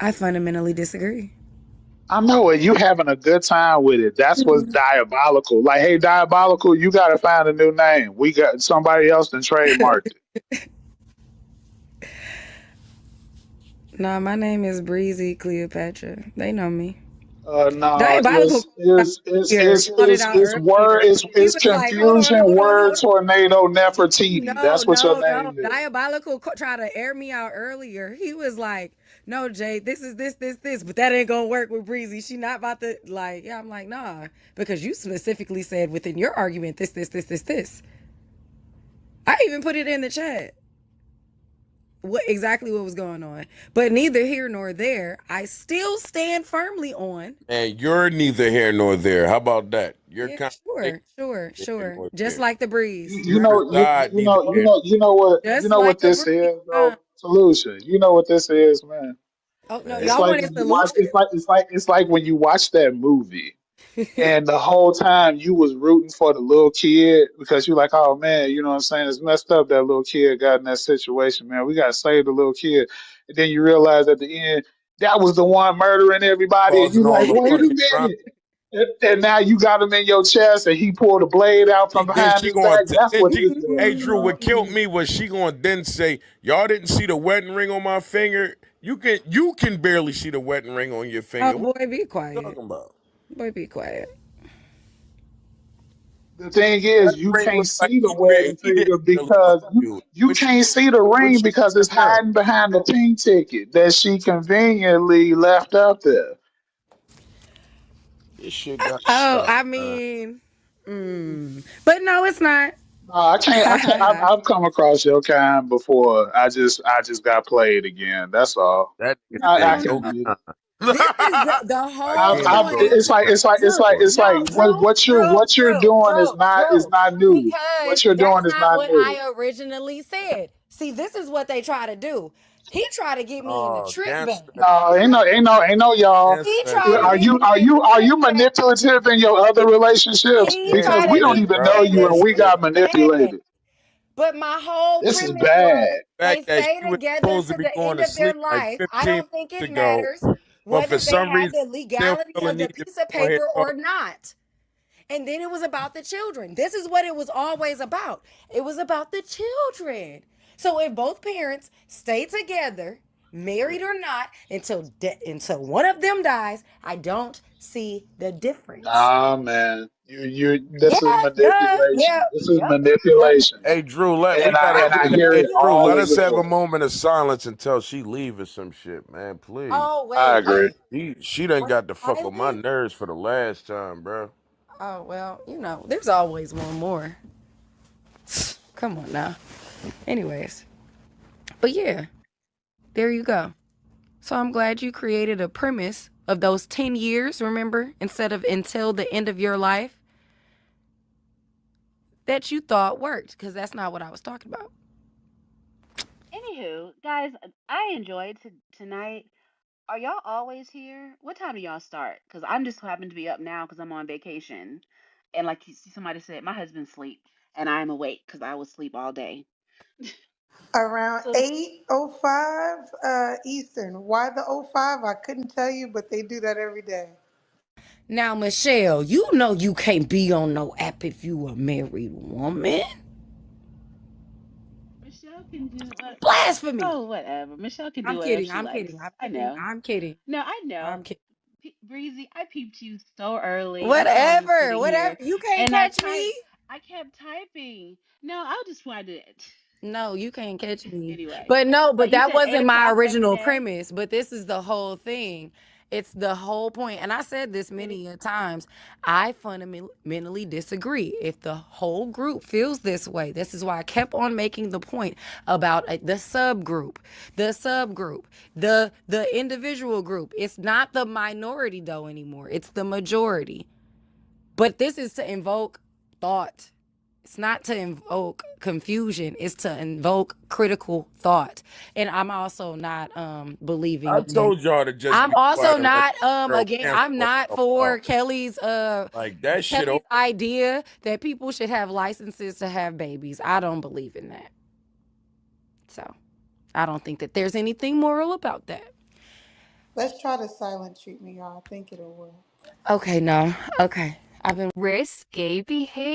I fundamentally disagree. I know it. You having a good time with it. That's what's diabolical. Like, hey, diabolical, you got to find a new name. We got somebody else than trademarked it. Nah, my name is Breezy Cleopatra. They know me. No, Diabolical called it out it's word, earlier. He it's was like, hold on, confusion, hold on, word, hold on. tornado, Nefertiti. No, That's what your no, no. name is. Diabolical tried to air me out earlier. He was like, no, Jay, this is this, but that ain't gonna work with Breezy. She not about to like, yeah, I'm like, nah. Because you specifically said within your argument this. I even put it in the chat. What was going on. But neither here nor there. I still stand firmly on. And you're neither here nor there. How about that? Your Yeah, conversation neither here sure. nor Just there. like the breeze. Your side neither here. You Just know like what the this breeze. is, though. Solution. You know what this is, man. Oh no, Man. It's y'all like wanted when you watch. solution? It's like when you watch that movie, and the whole time you was rooting for the little kid because you're like, oh man, you know what I'm saying? It's messed up that little kid got in that situation, man. We gotta save the little kid. And then you realize at the end that was the one murdering everybody, and you Causing all like, the wait a fucking drama. minute. And now you got him in your chest, and he pulled a blade out from Then behind she his going back. to That's then what she this hey is, Drew, bro. what killed me was she going to then say, y'all didn't see the wedding ring on my finger. You can barely see the wedding ring on your Oh finger. What boy, be you quiet. talking about? Boy, be quiet. The thing That is, you ring can't looked like see the wedding he didn't finger really because do it. you can't see the ring What you because it's gonna do? hiding behind the pink ticket that she conveniently left up there. This shit got to Oh, stop, I man. mean, but no, it's not. No, I can't. I can't. I've come across your kind before. I just got played again. That's all. That nigga I said No, yo can no. get it. kind. This is the whole Again, I've, bro. point. it's like Drew, no, what you're doing is Drew. not new. Because What you're doing that's is not not what new. I originally said. See, this is what they try to do. He tried to get me in the Oh, trick bag. gangster, No, ain't no y'all. He gangster tried to shit. get me in the Are trick you bag. manipulative in your other relationships? That's He Because tried we to don't gangster, get even bro. know me in you the and That's we trick got gangster. bag. manipulated. But my whole This is premise was bad. The they fact that stay she was together supposed to to be the going end to of their sleep like life. I 15 don't minutes think it ago, matters but for whether they some had reason the still legality feeling of the need to piece of go ahead paper and or not. And then it was about the children. This is what it was always about. It was about the children. So if both parents stay together, married or not, until one of them dies, I don't see the difference. Nah, man. Yeah, This is duh, yeah, manipulation. This is yep, yep. manipulation. Hey Drew, And I I'm hear hey it giving you Drew, let all us the have solutions. a time. moment of silence until she leave or some shit, man. Please. Oh, I wait, agree. wait. She done Was got to it fuck with my silent? nerves for the last time, bro. Oh, well, there's always one more. Come on now. Anyways, but yeah, there you go. So I'm glad you created a premise of those 10 years, remember, instead of until the end of your life that you thought worked, because that's not what I was talking about. Anywho, guys, I enjoyed tonight. Are y'all always here? What time do y'all start? Because I'm just happen to be up now because I'm on vacation. And like somebody said, my husband's asleep and I'm awake because I was asleep all day. Around So 8:05 Eastern. Why the '05? I couldn't tell you, but they do that every day. Now, Michelle, you know you can't be on no app if you a married woman. Michelle can do what? Blasphemy. Oh, whatever. Michelle can do I'm whatever kidding. she I'm likes. kidding. I'm I kidding. know. I'm kidding. No, I know. I'm kidding. Breezy, I peeped you so early. That's why I was Whatever. sitting Whatever. here You can't and catch me. I kept typing. No, I just wanted to. No, you can't catch me. Anyway, But no, but but you that said eight wasn't my o'clock every original day. premise. But this is the whole thing. It's the whole point. And I said this It, many a times. I fundamentally disagree. If the whole group feels this way, this is why I kept on making the point about the subgroup, the individual group. It's not the minority though anymore. It's the majority. But this is to invoke thought. It's not to invoke confusion. It's to invoke critical thought. And I'm also not I believing in. told y'all to just I'm be also quiet and let not the girl again. answer I'm what not the for fuck. That shit Kelly's over. idea that people should have licenses to have babies. I don't believe in that. So I don't think that there's anything moral about that. Let's try to silent treat me, y'all. I think it'll work. Okay, no. Okay. I've been Risque behavior.